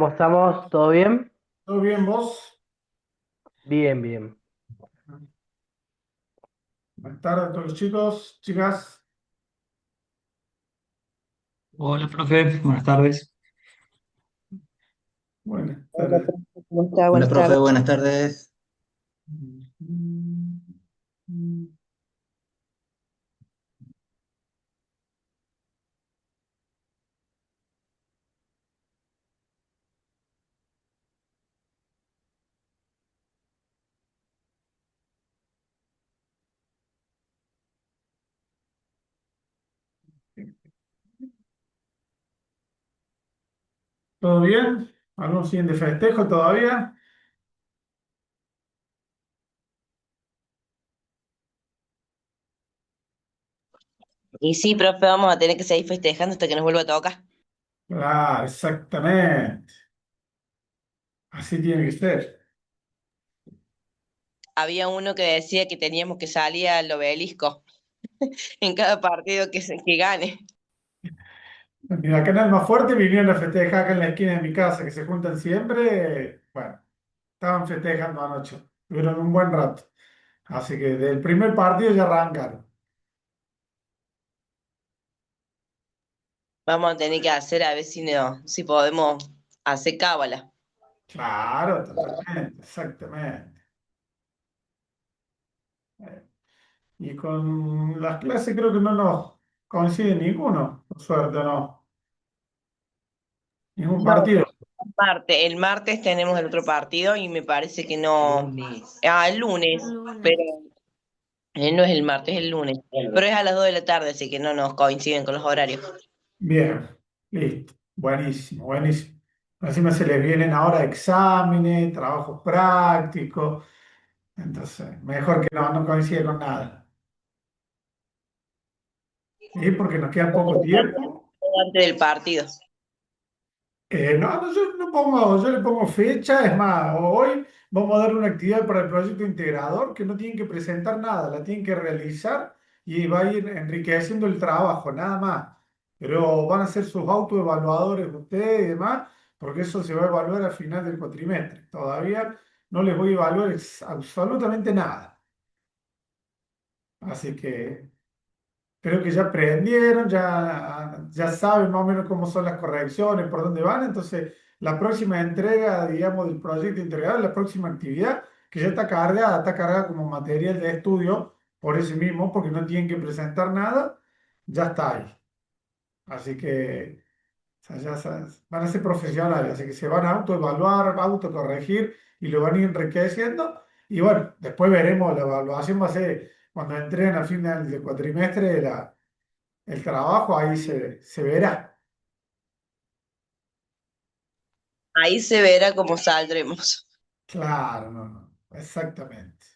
¿Cómo estamos? ¿Todo bien? ¿Todo bien vos? Bien, bien. Buenas tardes a todos los chicos, chicas. Hola, profe, buenas tardes. Buenas Hola, tardes. profe, ¿cómo está? Hola, Buenas profe, tardes. buenas tardes. ¿Todo bien? ¿Algunos siguen de festejo todavía? Y sí, profe, vamos a tener que seguir festejando hasta que nos vuelva a tocar. Claro, exactamente. Así tiene que ser. Había uno que decía que teníamos que salir al obelisco en cada partido que gane. Mira, acá en Almafuerte vinieron a festejar acá en la esquina de mi casa, que se juntan siempre. Bueno, estaban festejando anoche. Tuvieron un buen rato. Así que del primer partido ya arrancaron. Vamos a tener que hacer a ver si, no, si podemos hacer cábala. Claro, totalmente, exactamente. Y con las clases creo que no nos coincide ninguno, por suerte, no. Ningún No, partido. el martes tenemos el otro partido y me parece que no. El lunes, pero no es el martes, es el lunes. Pero es a las 2 de la tarde, así que no nos coinciden con los horarios. Bien, listo. Buenísimo, buenísimo. Encima se les vienen ahora exámenes, trabajos prácticos. Entonces, mejor que no coincide con nada. ¿Sí? Porque nos queda poco tiempo. Antes del partido. No, yo no pongo, yo le pongo fecha, es más, hoy vamos a dar una actividad para el proyecto integrador que no tienen que presentar nada, la tienen que realizar y va a ir enriqueciendo el trabajo, nada más. Pero van a ser sus autoevaluadores ustedes y demás, porque eso se va a evaluar al final del cuatrimestre. Todavía no les voy a evaluar absolutamente nada. Así que creo que ya aprendieron, ya saben más o menos cómo son las correcciones, por dónde van. Entonces, la próxima entrega, digamos, del proyecto integral, la próxima actividad, que ya está cargada como material de estudio por ese mismo, porque no tienen que presentar nada, ya está ahí. Así que o sea, van a ser profesionales, así que se van a autoevaluar, autocorregir y lo van a ir enriqueciendo. Y bueno, después veremos, la evaluación va a ser cuando entreguen al final del cuatrimestre el trabajo, ahí se verá. Ahí se verá cómo saldremos. Claro, no, no, exactamente.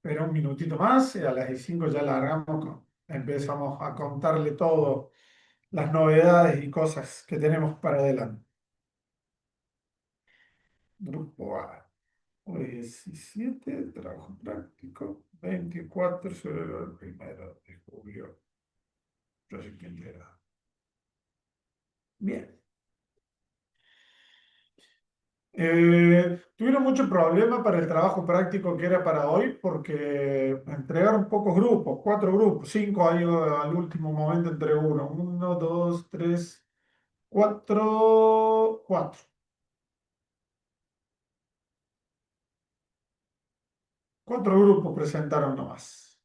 Pero un minutito más y a las 5 ya largamos, empezamos a contarle todo, las novedades y cosas que tenemos para adelante. Grupo A. Hoy 17, trabajo práctico, 24 sobre el 1 de julio. Yo sé quién era. Bien. Tuvieron mucho problema para el trabajo práctico que era para hoy porque entregaron pocos grupos, 4 grupos, 5 ahí al último momento entre uno. Uno, dos, tres, cuatro, cuatro. 4 grupos presentaron nomás.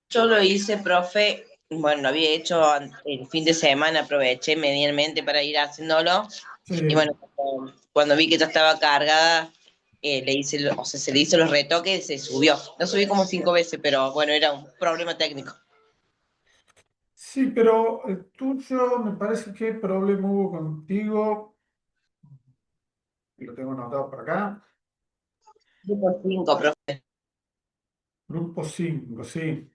Yo lo hice, profe, bueno, lo había hecho el fin de semana, aproveché medianamente para ir haciéndolo. Y bueno, Sí. cuando vi que ya estaba cargada, le hice, o sea, se le hizo los retoques y se subió. Lo subí como 5 veces, pero bueno, era un problema técnico. Sí, pero el tuyo me parece que problema hubo contigo. Lo tengo anotado por acá. Grupo 5, profe. Grupo 5 sí.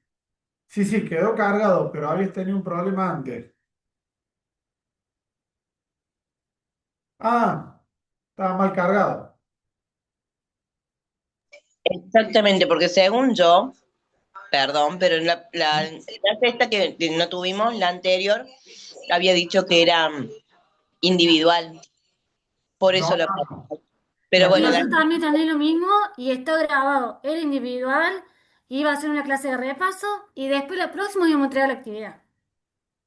Sí, sí, quedó cargado, pero habías tenido un problema antes. Ah, estaba mal cargado. Exactamente, porque según yo, perdón, pero en la clase esta que no tuvimos, la anterior, había dicho que era individual, por eso No, la... no. Pero La bueno, Sí, clase, yo también tenía lo mismo y está grabado. Era individual, iba a hacer una clase de repaso y después la próxima íbamos a entregar la actividad.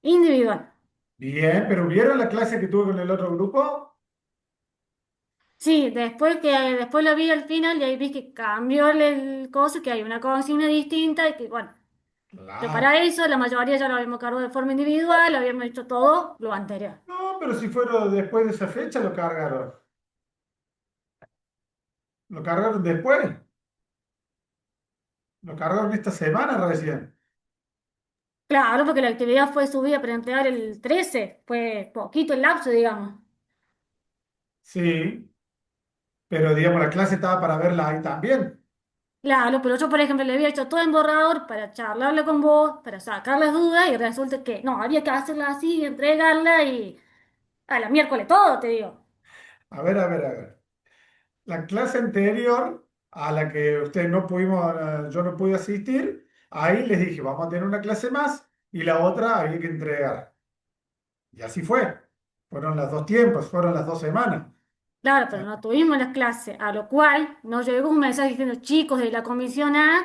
Individual. bien, pero ¿vieron la clase que tuve con el otro grupo? Sí, después lo vi al final y ahí vi que cambió el coso, que hay una consigna distinta y que bueno, pero Claro. para eso la mayoría ya lo habíamos cargado de forma individual, lo habíamos hecho todo lo anterior. No, pero si fueron después de esa fecha, lo cargaron. Lo cargaron después. Lo cargaron esta semana recién. Claro, porque la actividad fue subida para entregar el 13, fue poquito el lapso, digamos. Sí, pero digamos, la clase estaba para verla ahí también. Claro, pero yo, por ejemplo, le había hecho todo en borrador para charlarla con vos, para sacar las dudas y resulta que no, había que hacerla así y entregarla y a la miércoles todo, te digo. A ver, a ver, a ver. La clase anterior a la que ustedes no pudimos, yo no pude asistir, ahí les dije, vamos a tener una clase más y la otra había que entregar. Y así fue. Fueron los dos tiempos, fueron las 2 semanas. Claro, pero no tuvimos las clases, a lo cual nos llegó un mensaje diciendo, chicos de la comisión A,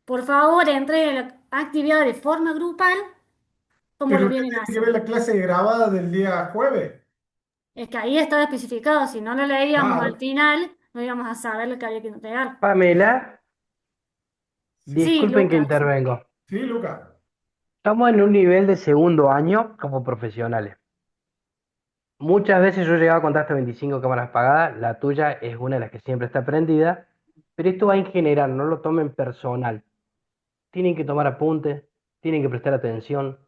por favor, entreguen la actividad de forma grupal, como Pero lo usted vienen tiene que ver haciendo. la clase grabada del día jueves. Es que ahí estaba especificado, si no lo leíamos al Claro. final, no íbamos a saber lo que había que entregar. Pamela, Sí, disculpen que Lucas. intervengo. Sí, Luca. Estamos en un nivel de segundo año como profesionales. Muchas veces yo he llegado a contar hasta 25 cámaras apagadas, la tuya es una de las que siempre está prendida, pero esto va en general, no lo tomen personal. Tienen que tomar apuntes, tienen que prestar atención.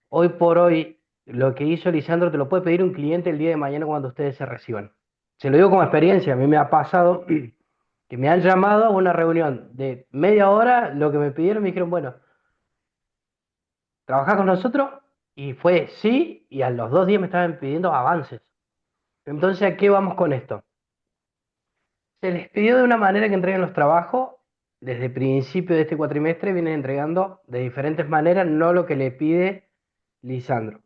Hoy por hoy, lo que hizo Lisandro te lo puede pedir un cliente el día de mañana cuando ustedes se reciban. Se lo digo como experiencia, a mí me ha pasado que me han llamado a una reunión de media hora, lo que me pidieron, me dijeron, bueno, ¿trabajás con nosotros? Y fue sí, y a los 2 días me estaban pidiendo avances. Entonces, ¿a qué vamos con esto? Se les pidió de una manera que entreguen los trabajos. Desde el principio de este cuatrimestre vienen entregando de diferentes maneras, no lo que le pide Lisandro.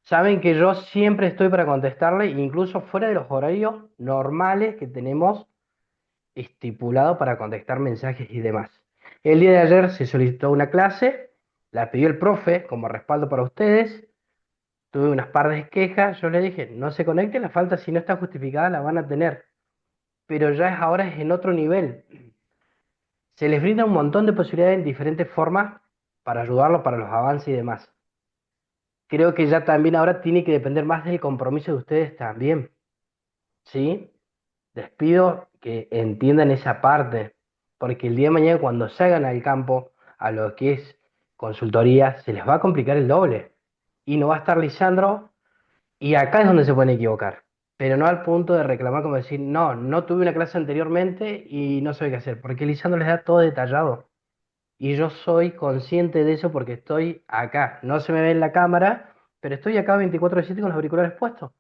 Saben que yo siempre estoy para contestarle, incluso fuera de los horarios normales que tenemos estipulado para contestar mensajes y demás. El día de ayer se solicitó una clase, la pidió el profe como respaldo para ustedes. Tuve unas par de quejas, yo le dije, no se conecte, la falta si no está justificada la van a tener, pero ya es ahora es en otro nivel. Se les brinda un montón de posibilidades en diferentes formas para ayudarlos para los avances y demás. Creo que ya también ahora tiene que depender más del compromiso de ustedes también, ¿sí? Les pido que entiendan esa parte, porque el día de mañana cuando salgan al campo, a lo que es consultoría, se les va a complicar el doble. Y no va a estar Lisandro, y acá es donde se pueden equivocar. Pero no al punto de reclamar como decir, no, no tuve una clase anteriormente y no sé qué hacer, porque Lisandro les da todo detallado. Y yo soy consciente de eso porque estoy acá. No se me ve en la cámara, pero estoy acá 24/7 con los auriculares puestos.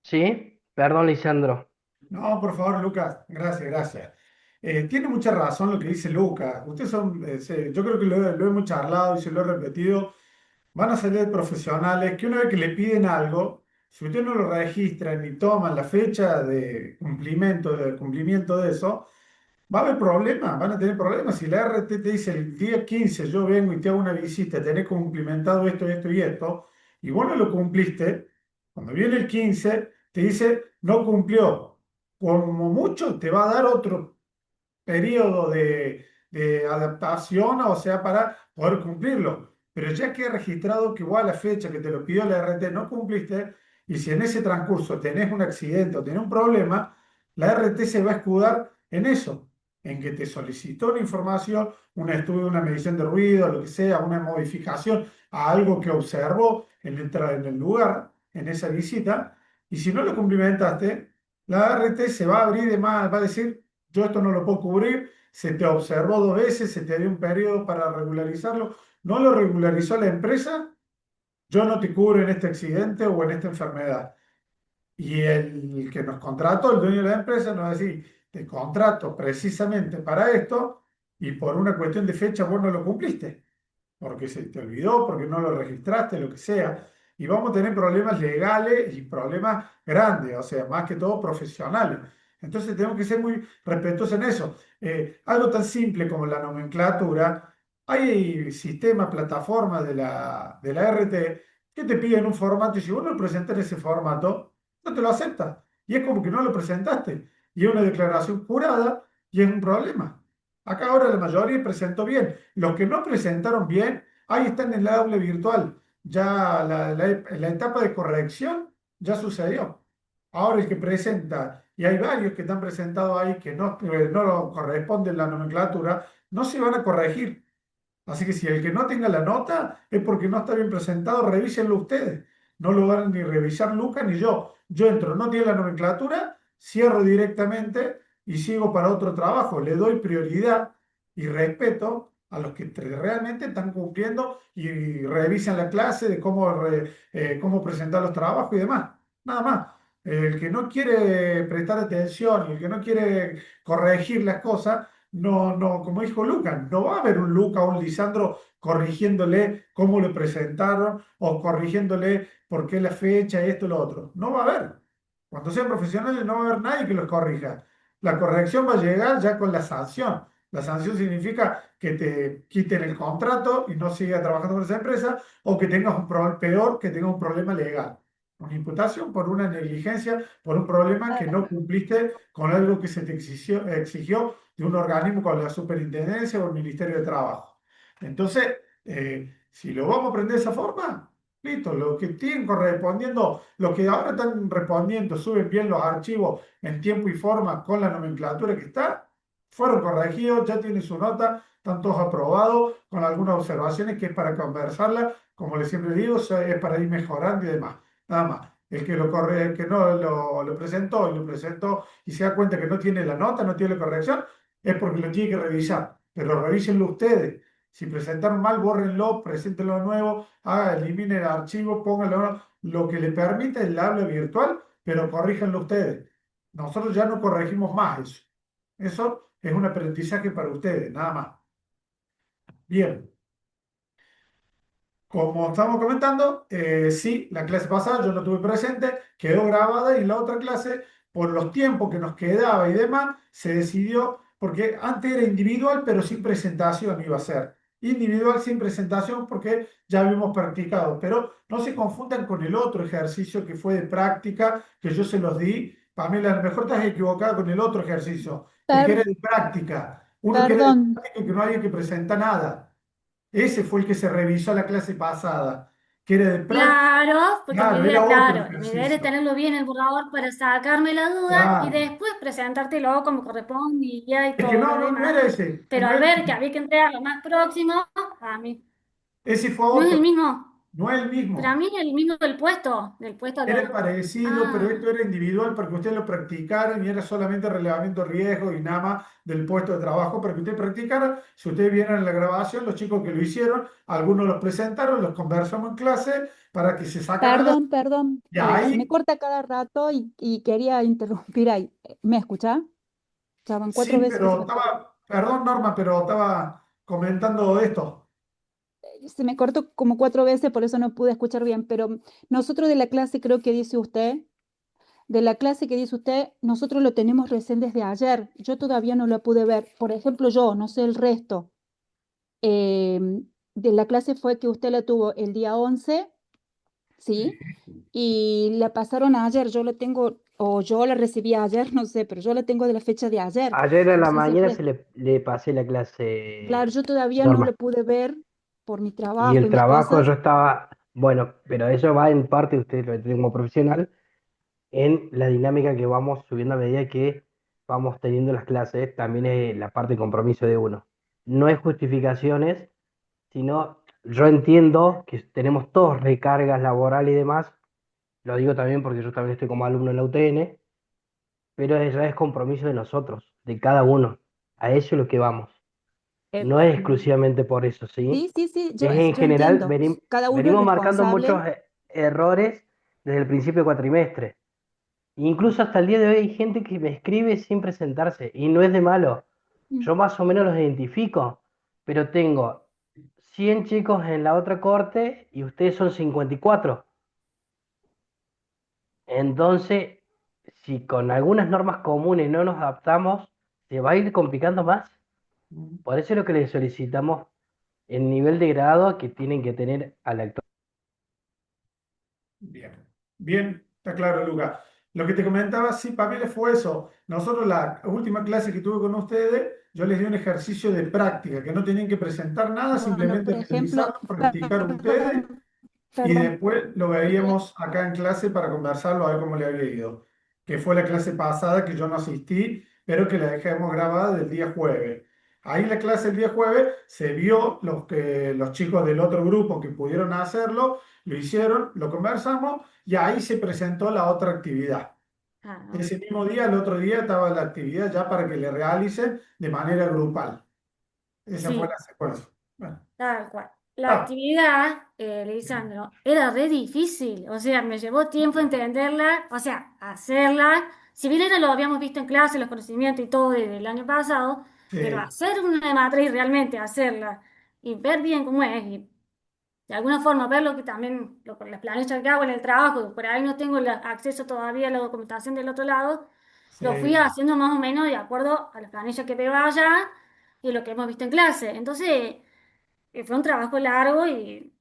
¿Sí? Perdón, Lisandro. No, por favor, Lucas. Gracias, gracias. Tiene mucha razón lo que dice Lucas. Ustedes son, yo creo que lo hemos charlado y se lo he repetido. Van a salir profesionales que una vez que le piden algo, si ustedes no lo registran y toman la fecha de cumplimiento de eso, va a haber problemas, van a tener problemas. Si la RT te dice el día 15 yo vengo y te hago una visita, tenés cumplimentado esto, esto y esto, y vos no lo cumpliste, cuando viene el 15 te dice no cumplió. Como mucho te va a dar otro periodo de adaptación, o sea, para poder cumplirlo. Pero ya que he registrado que igual la fecha que te lo pidió la RT no cumpliste, y si en ese transcurso tenés un accidente o tenés un problema, la RT se va a escudar en eso, en que te solicitó una información, un estudio, una medición de ruido, lo que sea, una modificación a algo que observó en el lugar, en esa visita, y si no lo cumplimentaste, la RT se va a abrir de más, va a decir, yo esto no lo puedo cubrir, se te observó 2 veces, se te dio un periodo para regularizarlo, no lo regularizó la empresa, yo no te cubro en este accidente o en esta enfermedad. Y el que nos contrató, el dueño de la empresa, nos va a decir, te contrato precisamente para esto, y por una cuestión de fecha vos no lo cumpliste porque se te olvidó, porque no lo registraste, lo que sea. Y vamos a tener problemas legales y problemas grandes, o sea, más que todo profesionales. Entonces tenemos que ser muy respetuosos en eso. Algo tan simple como la nomenclatura, hay sistemas, plataformas de la RT que te piden un formato y si vos no lo presentas en ese formato, no te lo acepta. Y es como que no lo presentaste. Y es una declaración jurada y es un problema. Acá ahora la mayoría presentó bien. Los que no presentaron bien, ahí están en el aula virtual. Ya la etapa de corrección ya sucedió. Ahora el que presenta, y hay varios que están presentados ahí que no lo corresponden la nomenclatura, no se van a corregir. Así que si el que no tenga la nota es porque no está bien presentado, revísenlo ustedes. No lo van a ni revisar Lucas ni yo. Yo entro, no tiene la nomenclatura, cierro directamente y sigo para otro trabajo. Le doy prioridad y respeto a los que realmente están cumpliendo y revisan la clase de cómo presentar los trabajos y demás. Nada más. El que no quiere prestar atención y el que no quiere corregir las cosas no, no, como dijo Lucas, no va a haber un Lucas o un Lisandro corrigiéndole cómo lo presentaron o corrigiéndole por qué la fecha, esto y lo otro. No va a haber. Cuando sean profesionales no va a haber nadie que los corrija. La corrección va a llegar ya con la sanción. La sanción significa que te quiten el contrato y no sigas trabajando con esa empresa o que tengas un problema peor, que tengas un problema legal. Una imputación por una negligencia, por un problema que no cumpliste con algo que se te exigió de un organismo con la superintendencia o el Ministerio de Trabajo. Entonces, si lo vamos a aprender de esa forma, listo, lo que tienen correspondiendo, lo que ahora están respondiendo, suben bien los archivos en tiempo y forma con la nomenclatura que está, fueron corregidos, ya tienen su nota, están todos aprobados, con algunas observaciones que es para conversarla, como les siempre digo, es para ir mejorando y demás. Nada más. El que no lo presentó y lo presentó y se da cuenta que no tiene la nota, no tiene la corrección, es porque lo tiene que revisar. Pero revísenlo ustedes. Si presentaron mal, bórrenlo, preséntenlo de nuevo, eliminen el archivo, pónganlo lo que le permite el aula virtual, pero corríjanlo ustedes. Nosotros ya no corregimos más eso. Eso es un aprendizaje para ustedes, nada más. Bien. Como estábamos comentando, sí, la clase pasada yo no tuve presente, quedó grabada y en la otra clase, por los tiempos que nos quedaba y demás, se decidió, porque antes era individual, pero sin presentación iba a ser. Individual sin presentación porque ya habíamos practicado, pero no se confundan con el otro ejercicio que fue de práctica, que yo se los di. Pamela, a lo mejor estás equivocada con el otro ejercicio, el que Per- era de práctica. Uno que era de perdón, práctica y que no había que presentar nada. Ese fue el que se revisó la clase pasada, que era de práctica. Claro, porque mi Claro, idea, era otro claro, mi idea era ejercicio. tenerlo bien en el borrador para sacarme la duda y Claro. después presentártelo como correspondía y Es que todo lo no demás. era ese. Pero No al era ver que ese. había que entregarlo más próximo, a mí Ese fue no es el otro. mismo. No es el Pero a mismo. mí es el mismo del puesto a Era lo... parecido, pero esto Ah, era individual para que ustedes lo practicaran y era solamente relevamiento de riesgo y nada más del puesto de trabajo para que ustedes practicaran. Si ustedes vieron en la grabación, los chicos que lo hicieron, algunos los presentaron, los conversamos en clase para que se sacaran las... perdón, Y se me ahí, corta cada rato y quería interrumpir ahí. ¿Me escucha? Ya van sí, 4 veces que se pero me corta. estaba, perdón Norma, pero estaba comentando esto. Se me cortó como 4 veces, por eso no pude escuchar bien, pero nosotros de la clase creo que dice usted, de la clase que dice usted, nosotros lo tenemos recién desde ayer. Yo todavía no lo pude ver. Por ejemplo, yo, no sé el resto. De la clase fue que usted la tuvo el día 11, ¿sí? Y la pasaron ayer, yo la tengo, o yo la recibí ayer, no sé, pero yo la tengo de la fecha de ayer. Ayer a No la sé si el mañana resto. le pasé la Claro, clase, yo todavía no Norma. lo pude ver por mi Y trabajo el y mis trabajo yo cosas. estaba, bueno, pero eso va en parte, usted lo tiene como profesional, en la dinámica que vamos subiendo a medida que vamos teniendo las clases, también es la parte de compromiso de uno. No es justificaciones, sino yo entiendo que tenemos todos recargas laborales y demás, lo digo también porque yo también estoy como alumno en la UTN, pero ya es compromiso de nosotros, de cada uno. A eso es lo que vamos. Eh, No es mm, exclusivamente por eso, ¿sí? sí, sí, sí, Es en yo general, entiendo. Cada uno es venimos marcando muchos responsable. errores desde el principio de cuatrimestre. Incluso hasta el día de hoy hay gente que me escribe sin presentarse y no es de malo. Yo más o menos los identifico, pero tengo 100 chicos en la otra corte y ustedes son 54. Entonces, si con algunas normas comunes no nos adaptamos, se va a ir complicando más. Por eso es lo que les solicitamos el nivel de grado que tienen que tener al actor. Bien, bien, está claro, Luca. Lo que te comentaba, sí, para mí fue eso. Nosotros la última clase que tuve con ustedes, yo les di un ejercicio de práctica, que no tenían que presentar nada, Bueno, simplemente por ejemplo, realizarlo, practicar ustedes y perdón. después lo veíamos acá en clase para conversarlo, a ver cómo le había ido. Que fue la clase pasada que yo no asistí, pero que la dejamos grabada del día jueves. Ahí en la clase del día jueves se vio los chicos del otro grupo que pudieron hacerlo, lo hicieron, lo conversamos y ahí se presentó la otra actividad. Ah, Ese mismo día, el otro día, estaba la actividad ya para que le realicen de manera grupal. Esa fue sí, la secuencia. Bueno, tal cual. La ah, actividad, Lisandro, era re difícil, o sea, me llevó tiempo entenderla, o sea, hacerla. Si bien era lo habíamos visto en clase, los conocimientos y todo desde el año pasado, pero sí, hacer una matriz, realmente hacerla y ver bien cómo es, y de alguna forma ver lo que también, las planillas que hago en el trabajo, por ahí no tengo el acceso todavía a la documentación del otro lado, lo fui sí, haciendo más o menos de acuerdo a las planillas que veo allá y lo que hemos visto en clase. Entonces, fue un trabajo largo y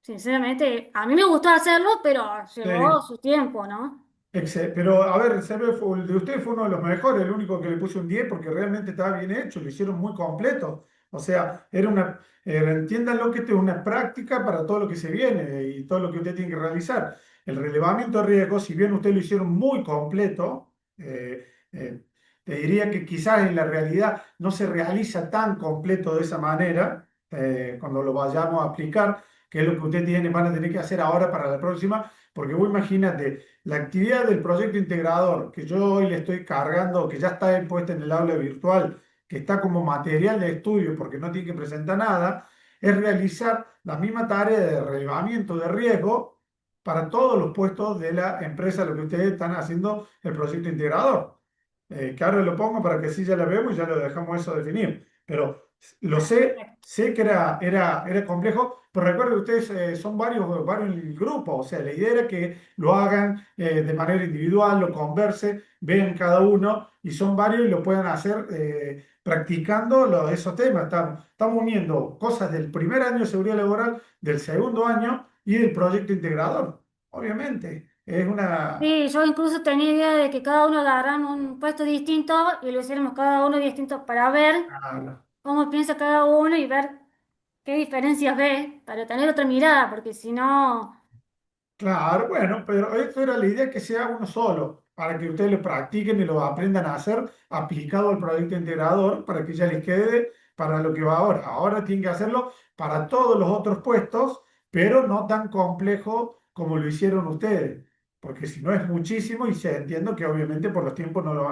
sinceramente a mí me gustó hacerlo, pero llevó sí. su tiempo, ¿no? Pero a ver, el de usted fue uno de los mejores, el único que le puse un 10 porque realmente estaba bien hecho, lo hicieron muy completo. O sea, entiéndanlo que esto es una práctica para todo lo que se viene y todo lo que usted tiene que realizar. El relevamiento de riesgo, si bien usted lo hicieron muy completo, te diría que quizás en la realidad no se realiza tan completo de esa manera, cuando lo vayamos a aplicar, que es lo que usted tiene, van a tener que hacer ahora para la próxima, porque vos imagínate. La actividad del proyecto integrador que yo hoy le estoy cargando, que ya está puesta en el aula virtual, que está como material de estudio porque no tiene que presentar nada, es realizar la misma tarea de relevamiento de riesgo para todos los puestos de la empresa, lo que ustedes están haciendo el proyecto integrador. Que ahora lo pongo para que así ya la vemos y ya lo dejamos eso definido. Pero lo Ah, sé, perfecto. sé que era complejo, pero recuerden que ustedes son varios en el grupo, o sea, la idea era que lo hagan de manera individual, lo converse, vean cada uno y son varios y lo puedan hacer practicando esos temas. Estamos uniendo cosas del primer año de seguridad laboral, del segundo año y del proyecto integrador. Obviamente, es una... Sí, yo incluso tenía idea de que cada uno agarrara un puesto distinto y lo hiciéramos cada uno distinto para ver ah, cómo piensa cada uno y ver qué diferencias ve para tener otra mirada, porque si no, claro, bueno, pero esto era la idea que sea uno solo, para que ustedes lo practiquen y lo aprendan a hacer aplicado al proyecto integrador, para que ya les quede para lo que va ahora. Ahora tienen que hacerlo para todos los otros puestos, pero no tan complejo como lo hicieron ustedes, porque si no es muchísimo y se entiendo que obviamente por los tiempos no lo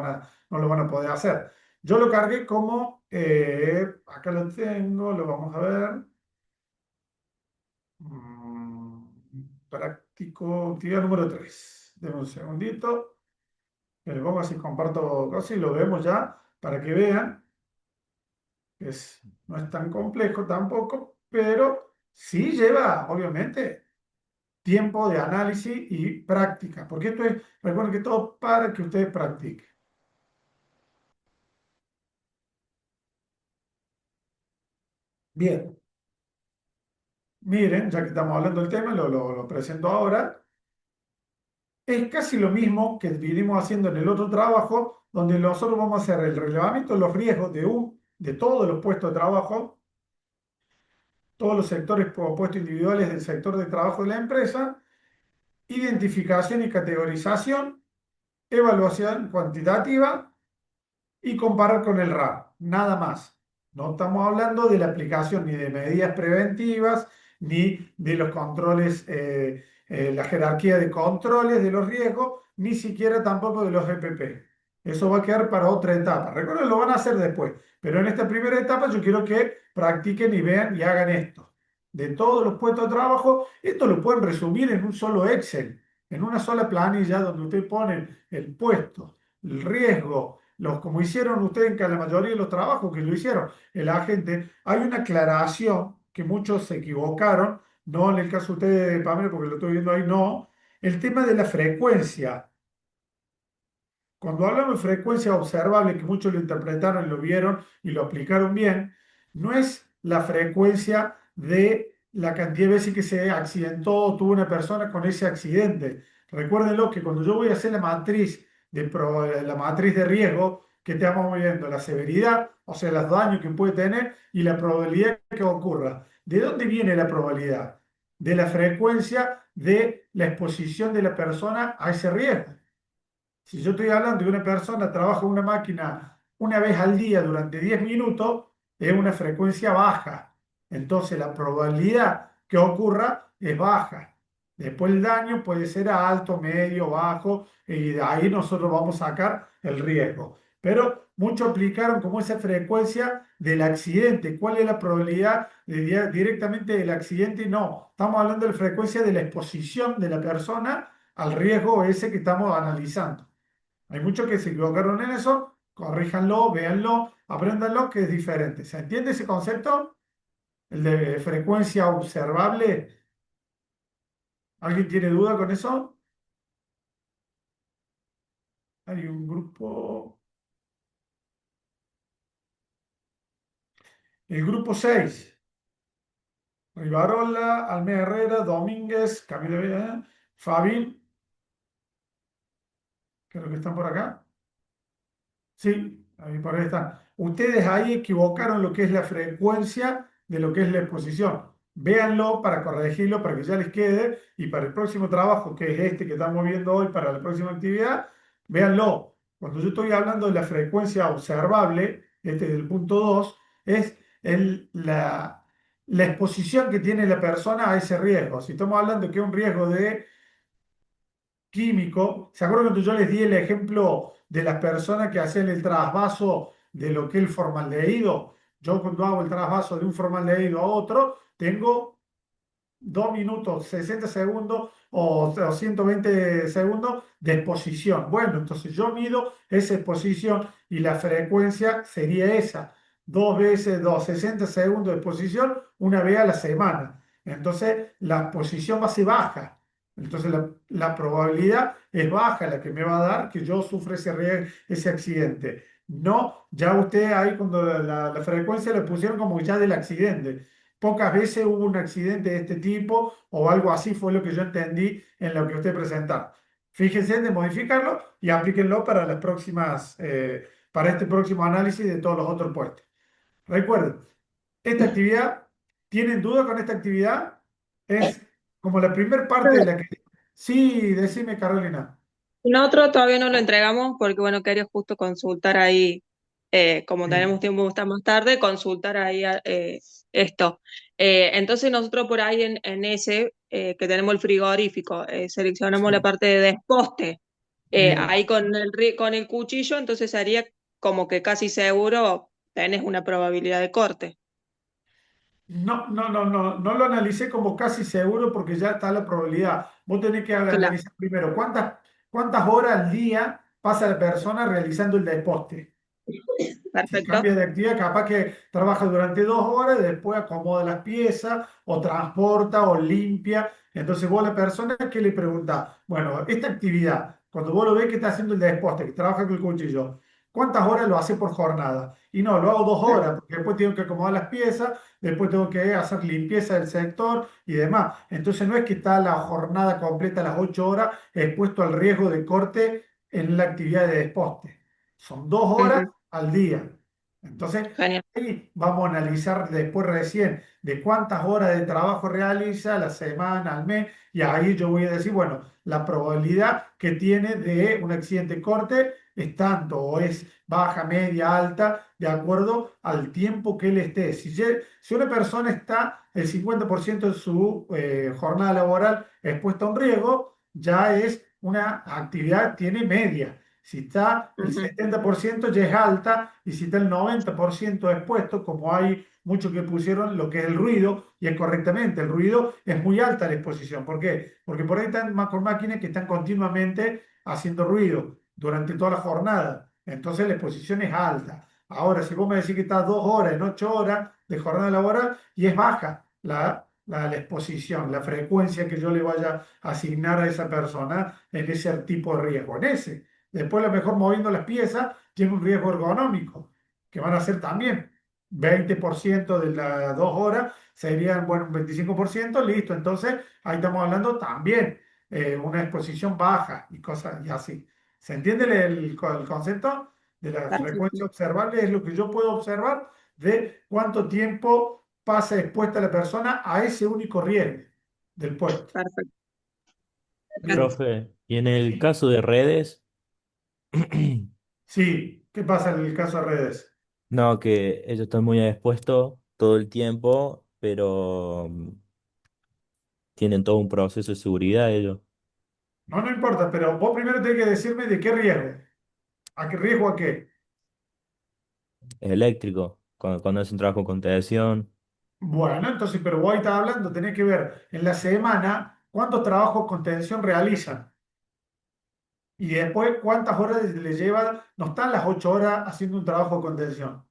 van a poder hacer. Yo lo cargué como, acá lo tengo, lo vamos a ver. Práctico, actividad número 3. Deme un segundito. Que le pongo así, comparto cosas y lo vemos ya para que vean que no es tan complejo tampoco, pero sí lleva, obviamente, tiempo de análisis y práctica. Porque esto es, recuerden que todo para que ustedes practiquen. Bien, miren, ya que estamos hablando del tema, lo presento ahora. Es casi lo mismo que vinimos haciendo en el otro trabajo, donde nosotros vamos a hacer el relevamiento de los riesgos de todos los puestos de trabajo, todos los sectores o puestos individuales del sector de trabajo de la empresa, identificación y categorización, evaluación cuantitativa y comparar con el RAR, nada más. No estamos hablando de la aplicación ni de medidas preventivas, ni de los controles, la jerarquía de controles de los riesgos, ni siquiera tampoco de los EPP. Eso va a quedar para otra etapa. Recuerden, lo van a hacer después, pero en esta primera etapa yo quiero que practiquen y vean y hagan esto. De todos los puestos de trabajo, esto lo pueden resumir en un solo Excel, en una sola planilla donde ustedes ponen el puesto, el riesgo, como hicieron ustedes en la mayoría de los trabajos que lo hicieron, el agente, hay una aclaración que muchos se equivocaron, no en el caso de ustedes, Pamela, porque lo estoy viendo ahí, no, el tema de la frecuencia. Cuando hablamos de frecuencia observable, que muchos lo interpretaron y lo vieron y lo aplicaron bien, no es la frecuencia de la cantidad de veces que se accidentó o tuvo una persona con ese accidente. Recuérdenlo que cuando yo voy a hacer la matriz de riesgo, que estamos viendo la severidad, o sea, los daños que puede tener y la probabilidad que ocurra. ¿De dónde viene la probabilidad? De la frecuencia de la exposición de la persona a ese riesgo. Si yo estoy hablando de una persona que trabaja en una máquina una vez al día durante 10 minutos, es una frecuencia baja. Entonces la probabilidad que ocurra es baja. Después el daño puede ser alto, medio, bajo, y de ahí nosotros vamos a sacar el riesgo. Pero muchos aplicaron como esa frecuencia del accidente. ¿Cuál es la probabilidad directamente del accidente? No, estamos hablando de la frecuencia de la exposición de la persona al riesgo ese que estamos analizando. Hay muchos que se equivocaron en eso, corríjanlo, véanlo, apréndanlo, que es diferente. ¿Se entiende ese concepto? El de frecuencia observable. ¿Alguien tiene duda con eso? Hay un grupo. El grupo 6. Rivarola, Almeida Herrera, Domínguez, Camilo Fabín. Creo que están por acá. Sí, ahí por ahí están. Ustedes ahí equivocaron lo que es la frecuencia de lo que es la exposición. Véanlo para corregirlo, para que ya les quede y para el próximo trabajo, que es este que estamos viendo hoy para la próxima actividad, véanlo. Cuando yo estoy hablando de la frecuencia observable, este del punto 2, es la exposición que tiene la persona a ese riesgo. Si estamos hablando que es un riesgo de químico. ¿Se acuerdan cuando yo les di el ejemplo de las personas que hacen el trasvaso de lo que es el formaldehído? Yo cuando hago el trasvaso de un formaldehído a otro, tengo 2 minutos, 60 segundos o 120 segundos de exposición. Bueno, entonces yo mido esa exposición y la frecuencia sería esa. 2 veces 60 segundos de exposición, una vez a la semana. Entonces la exposición va a ser baja. Entonces la probabilidad es baja la que me va a dar que yo sufra ese accidente. No, ya usted ahí cuando la frecuencia le pusieron como ya del accidente. Pocas veces hubo un accidente de este tipo o algo así fue lo que yo entendí en lo que usted presentó. Fíjense de modificarlo y aplíquenlo para las próximas, para este próximo análisis de todos los otros puestos. Recuerden, esta actividad, ¿tienen duda con esta actividad? Es como la primera parte de la que... Sí, decime, Carolina. Nosotros todavía no lo entregamos porque, bueno, quería justo consultar ahí, como tenemos Sí, tiempo hasta más tarde, consultar ahí esto. Entonces nosotros por ahí en ese, que tenemos el frigorífico, seleccionamos la sí, parte de desposte, bien. ahí con el cuchillo, entonces sería como que casi seguro tenés una probabilidad de corte. No, no, no, no, no lo analicé como casi seguro porque ya está la probabilidad. Vos tenés que Claro, analizar primero cuántas horas al día pasa la persona realizando el desposte. Si perfecto. cambia de actividad, capaz que trabaja durante 2 horas y después acomoda las piezas o transporta o limpia. Entonces vos a la persona que le preguntás, bueno, esta actividad, cuando vos lo ves que está haciendo el desposte, que trabaja con el cuchillo, ¿cuántas horas lo hace por jornada? Y no, lo hago 2 horas, porque después tengo que acomodar las piezas, después tengo que hacer limpieza del sector y demás. Entonces no es que está la jornada completa, las 8 horas, expuesto al riesgo de corte en la actividad de desposte. Son 2 horas Ujú, al día. Entonces, genial. ahí vamos a analizar después recién de cuántas horas de trabajo realiza la semana, al mes, y ahí yo voy a decir, bueno, la probabilidad que tiene de un accidente corte es tanto, o es baja, media, alta, de acuerdo al tiempo que él esté. Si una persona está el 50% de su jornada laboral expuesta a un riesgo, ya es una actividad, tiene media. Si está el Ujú, 70% ya es alta y si está el 90% expuesto, como hay muchos que pusieron lo que es el ruido, y es correctamente, el ruido es muy alta la exposición. ¿Por qué? Porque por ahí están con máquinas que están continuamente haciendo ruido durante toda la jornada. entonces la exposición es alta. Ahora, si vos me decís que estás 2 horas en 8 horas de jornada laboral y es baja la exposición, la frecuencia que yo le vaya a asignar a esa persona en ese tipo de riesgo, en ese. Después, a lo mejor moviendo las piezas, tiene un riesgo ergonómico, que van a ser también 20% de las 2 horas, serían, bueno, un 25%, listo. Entonces, ahí estamos hablando también una exposición baja y cosas y así. ¿Se entiende el concepto de la frecuencia Perfecto, observable? Es lo que yo puedo observar de cuánto tiempo pasa expuesta la persona a ese único riesgo del puesto. perfecto. Bien. Gracias. Profe, y en el Sí, caso de redes, sí. ¿Qué pasa en el caso de redes? no, que ellos están muy expuestos todo el tiempo, pero tienen todo un proceso de seguridad ellos, No, no importa, pero vos primero tenés que decirme de qué riesgo. ¿A qué riesgo a qué? eléctricos, cuando hacen trabajo con tensión, Bueno, entonces, pero vos ahí estás hablando, tenés que ver en la semana cuántos trabajos con tensión realizan. Y después, ¿cuántas horas le lleva? No están las 8 horas haciendo un trabajo de contención.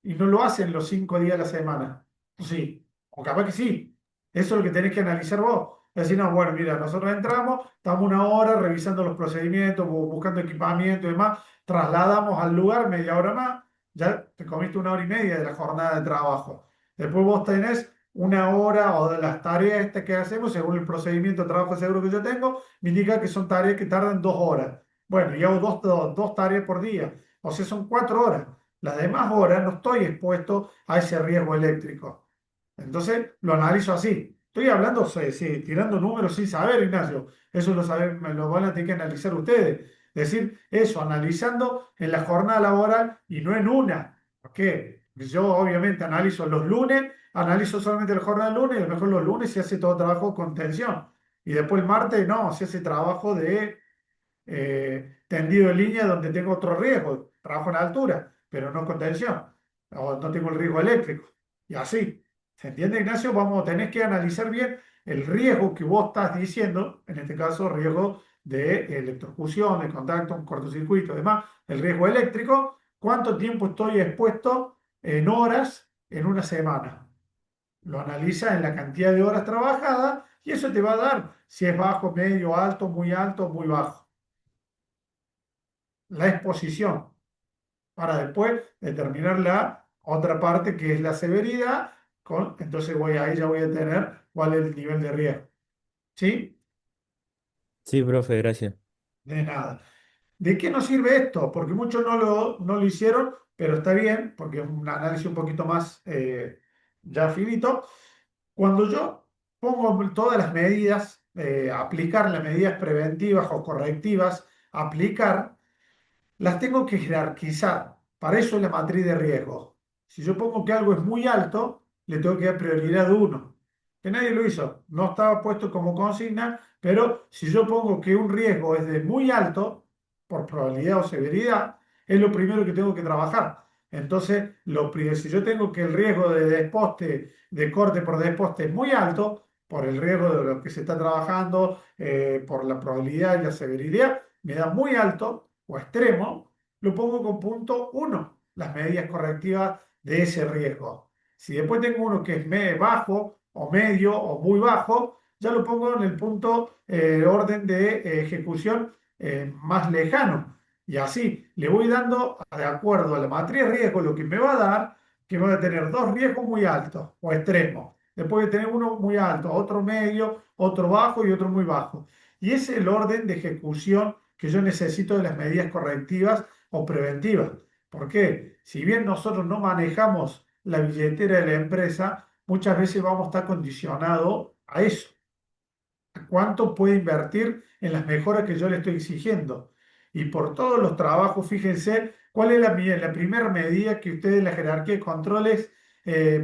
Y no lo hacen los 5 días de la semana. Sí, o capaz que sí. Eso es lo que tenés que analizar vos. Es decir, no, bueno, mira, nosotros entramos, estamos 1 hora revisando los procedimientos, buscando equipamiento y demás, trasladamos al lugar media hora más, ya te comiste 1 hora y media de la jornada de trabajo. Después vos tenés 1 hora o de las tareas estas que hacemos, según el procedimiento de trabajo seguro que yo tengo, me indica que son tareas que tardan 2 horas. Bueno, y hago dos tareas por día, o sea, son 4 horas. Las demás horas no estoy expuesto a ese riesgo eléctrico. Entonces lo analizo así. Estoy hablando, sí, sí, tirando números sin saber, Ignacio. Eso me lo van a tener que analizar ustedes. Es decir, eso, analizando en la jornada laboral y no en una. ¿Por qué? Yo obviamente analizo los lunes, analizo solamente la jornada del lunes y a lo mejor los lunes se hace todo trabajo con tensión. Y después el martes no, se hace trabajo de tendido en línea donde tengo otro riesgo, trabajo en altura, pero no con tensión, o no tengo el riesgo eléctrico. Y así, ¿se entiende, Ignacio? Tenés que analizar bien el riesgo que vos estás diciendo, en este caso riesgo de electrocución, de contacto, un cortocircuito, demás, el riesgo eléctrico, cuánto tiempo estoy expuesto en horas en una semana. Lo analiza en la cantidad de horas trabajadas y eso te va a dar si es bajo, medio, alto, muy bajo. La exposición, para después determinar la otra parte que es la severidad, entonces ahí ya voy a tener cuál es el nivel de riesgo. ¿Sí? sí, profe, gracias. De nada. ¿De qué nos sirve esto? Porque muchos no lo hicieron, pero está bien, porque es un análisis un poquito más ya finito. Cuando yo pongo todas las medidas, aplicar las medidas preventivas o correctivas, aplicar, las tengo que jerarquizar. Para eso es la matriz de riesgo. Si yo pongo que algo es muy alto, le tengo que dar prioridad 1. Que nadie lo hizo. No estaba puesto como consigna, pero si yo pongo que un riesgo es de muy alto, por probabilidad o severidad, es lo primero que tengo que trabajar. Entonces, si yo tengo que el riesgo de desposte, de corte por desposte es muy alto, por el riesgo de lo que se está trabajando, por la probabilidad y la severidad, me da muy alto o extremo, lo pongo con punto 1, las medidas correctivas de ese riesgo. Si después tengo uno que es bajo o medio o muy bajo, ya lo pongo en el punto orden de ejecución más lejano. Y así le voy dando, de acuerdo a la matriz de riesgo, lo que me va a dar, que voy a tener dos riesgos muy altos o extremos. Después voy a tener uno muy alto, otro medio, otro bajo y otro muy bajo. Y ese es el orden de ejecución que yo necesito de las medidas correctivas o preventivas. ¿Por qué? Si bien nosotros no manejamos la billetera de la empresa, muchas veces vamos a estar condicionados a eso. ¿A cuánto puede invertir en las mejoras que yo le estoy exigiendo? Y por todos los trabajos, fíjense cuál es la primera medida que ustedes en la jerarquía de controles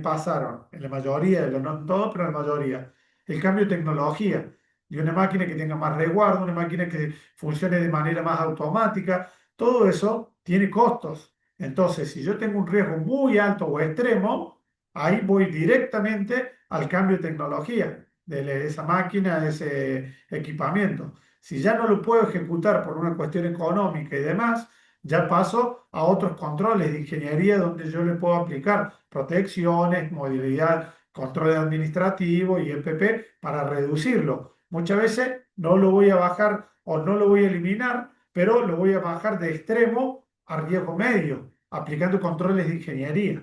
pasaron. En la mayoría, no en todo, pero en la mayoría. El cambio de tecnología, de una máquina que tenga más resguardo, una máquina que funcione de manera más automática. Todo eso tiene costos. Entonces, si yo tengo un riesgo muy alto o extremo, ahí voy directamente al cambio de tecnología de esa máquina, de ese equipamiento. Si ya no lo puedo ejecutar por una cuestión económica y demás, ya paso a otros controles de ingeniería donde yo le puedo aplicar protecciones, modalidad, control administrativo y EPP para reducirlo. Muchas veces no lo voy a bajar o no lo voy a eliminar, pero lo voy a bajar de extremo a riesgo medio, aplicando controles de ingeniería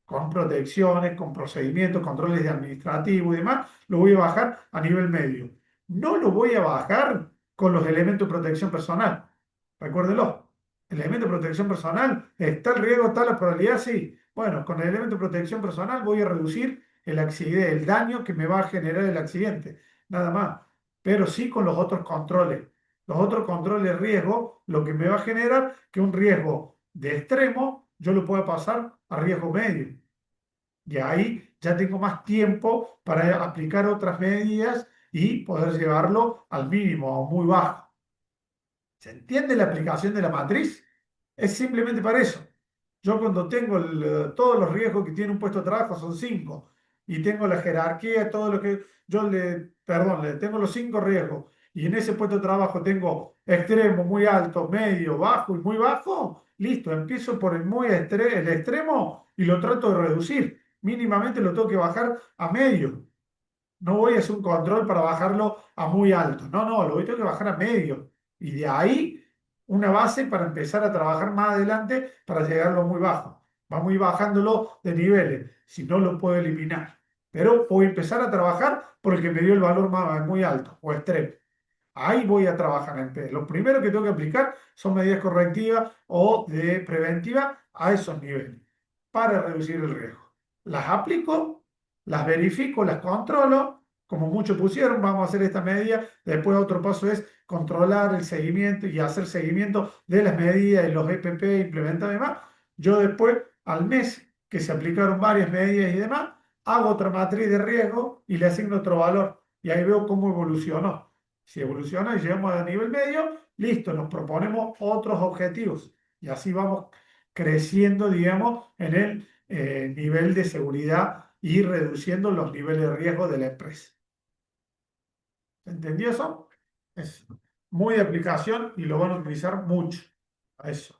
con protecciones, con procedimientos, controles de administrativo y demás, lo voy a bajar a nivel medio. No lo voy a bajar con los elementos de protección personal. Recuérdelo. El elemento de protección personal, ¿está el riesgo, está la probabilidad? Sí. Bueno, con el elemento de protección personal voy a reducir el accidente, el daño que me va a generar el accidente. Nada más. Pero sí con los otros controles. Los otros controles de riesgo, lo que me va a generar que un riesgo de extremo yo lo pueda pasar a riesgo medio. Y ahí ya tengo más tiempo para aplicar otras medidas y poder llevarlo al mínimo o muy bajo. ¿Se entiende la aplicación de la matriz? Es simplemente para eso. Yo cuando tengo todos los riesgos que tiene un puesto de trabajo son 5 y tengo la jerarquía, todo lo que perdón, le tengo los 5 riesgos y en ese puesto de trabajo tengo extremo, muy alto, medio, bajo y muy bajo, listo, empiezo por el extremo y lo trato de reducir. Mínimamente lo tengo que bajar a medio. No voy a hacer un control para bajarlo a muy alto. No, no, lo tengo que bajar a medio. Y de ahí una base para empezar a trabajar más adelante para llegarlo a muy bajo. Vamos a ir bajándolo de niveles. Si no, lo puedo eliminar. Pero voy a empezar a trabajar por el que me dio el valor muy alto o extremo. Ahí voy a trabajar en P. Lo primero que tengo que aplicar son medidas correctivas o de preventiva a esos niveles para reducir el riesgo. Las aplico, las verifico, las controlo. Como muchos pusieron, vamos a hacer esta medida. Después otro paso es controlar el seguimiento y hacer seguimiento de las medidas y los EPP implementados y demás. Yo después, al mes que se aplicaron varias medidas y demás, hago otra matriz de riesgo y le asigno otro valor. Y ahí veo cómo evolucionó. Si evoluciona y llegamos a nivel medio, listo, nos proponemos otros objetivos. Y así vamos creciendo, digamos, en el nivel de seguridad y reduciendo los niveles de riesgo de la empresa. ¿Entendió eso? Es muy de aplicación y lo van a utilizar mucho. A eso.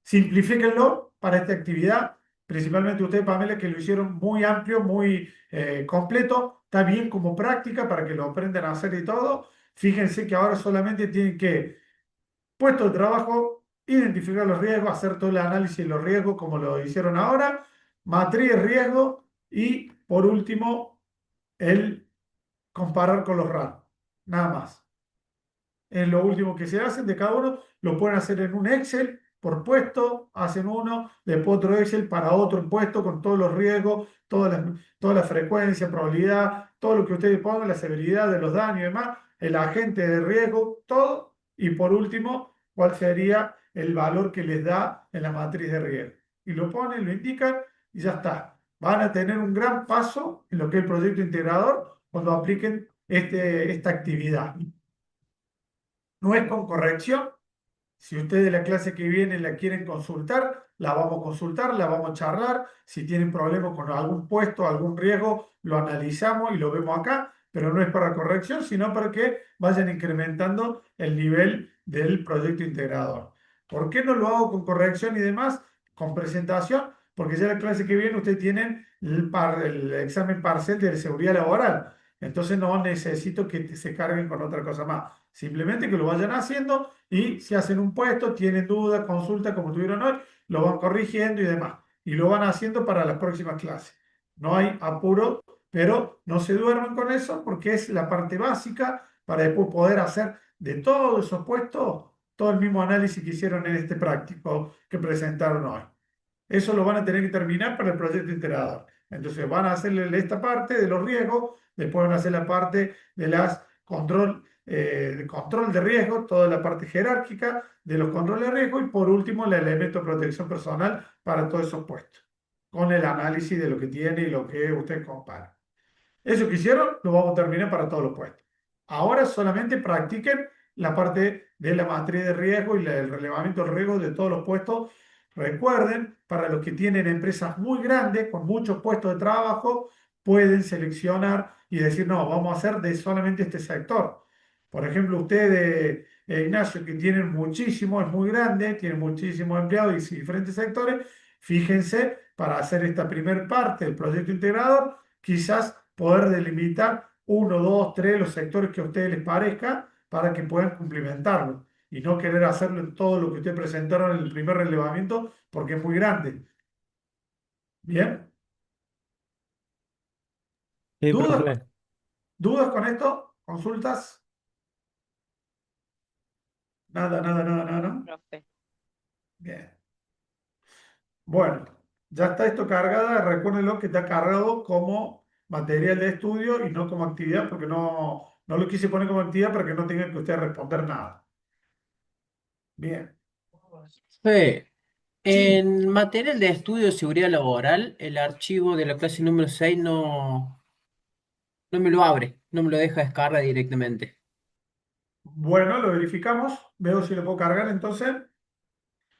Simplifíquenlo para esta actividad, principalmente ustedes, Pamela, que lo hicieron muy amplio, muy completo. Está bien como práctica para que lo aprendan a hacer y todo. Fíjense que ahora solamente tienen que, puesto de trabajo, identificar los riesgos, hacer todo el análisis de los riesgos como lo hicieron ahora, matriz de riesgo y, por último, el comparar con los RAN. Nada más. Es lo último que se hace de cada uno. Lo pueden hacer en un Excel por puesto, hacen uno, después otro Excel para otro puesto con todos los riesgos, toda la frecuencia, probabilidad, todo lo que ustedes pongan, la severidad de los daños y demás, el agente de riesgo, todo. Y por último, cuál sería el valor que les da en la matriz de riesgo. Y lo ponen, lo indican y ya está. Van a tener un gran paso en lo que es el proyecto integrador cuando apliquen esta actividad. No es con corrección. Si ustedes la clase que viene la quieren consultar, la vamos a consultar, la vamos a charlar. Si tienen problemas con algún puesto, algún riesgo, lo analizamos y lo vemos acá, pero no es para corrección, sino para que vayan incrementando el nivel del proyecto integrador. ¿Por qué no lo hago con corrección y demás? Con presentación, porque ya la clase que viene ustedes tienen el examen parcial de seguridad laboral. Entonces no necesito que se carguen con otra cosa más. Simplemente que lo vayan haciendo y si hacen un puesto, tienen dudas, consultas como tuvieron hoy, lo van corrigiendo y demás. Y lo van haciendo para las próximas clases. No hay apuro, pero no se duerman con eso porque es la parte básica para después poder hacer de todos esos puestos todo el mismo análisis que hicieron en este práctico que presentaron hoy. Eso lo van a tener que terminar para el proyecto integrador. Entonces van a hacerle esta parte de los riesgos, después van a hacer la parte de las control de riesgo, toda la parte jerárquica de los controles de riesgo y por último el elemento de protección personal para todos esos puestos, con el análisis de lo que tiene y lo que usted compara. Eso que hicieron lo vamos a terminar para todos los puestos. Ahora solamente practiquen la parte de la matriz de riesgo y el relevamiento del riesgo de todos los puestos. Recuerden, para los que tienen empresas muy grandes, con muchos puestos de trabajo, pueden seleccionar y decir, no, vamos a hacer de solamente este sector. Por ejemplo, ustedes, Ignacio, que tienen muchísimo, es muy grande, tienen muchísimos empleados y diferentes sectores, fíjense para hacer esta primer parte del proyecto integrador, quizás poder delimitar uno, dos, tres, los sectores que a ustedes les parezca para que puedan cumplimentarlo y no querer hacerlo en todo lo que ustedes presentaron en el primer relevamiento porque es muy grande. ¿Bien? Sí, ¿Dudas, profe. dudas con esto? ¿Consultas? Nada, nada, nada, nada, ¿no? Profe. Bien. Bueno, ya está esto cargada. Recuérdenlo que está cargado como material de estudio y no como actividad, porque no lo quise poner como actividad para que no tengan que ustedes responder nada. Bien. Fe, Sí. en material de estudio de seguridad laboral, el archivo de la clase número 6 no me lo abre, no me lo deja descargar directamente. Bueno, lo verificamos. Veo si lo puedo cargar. Entonces,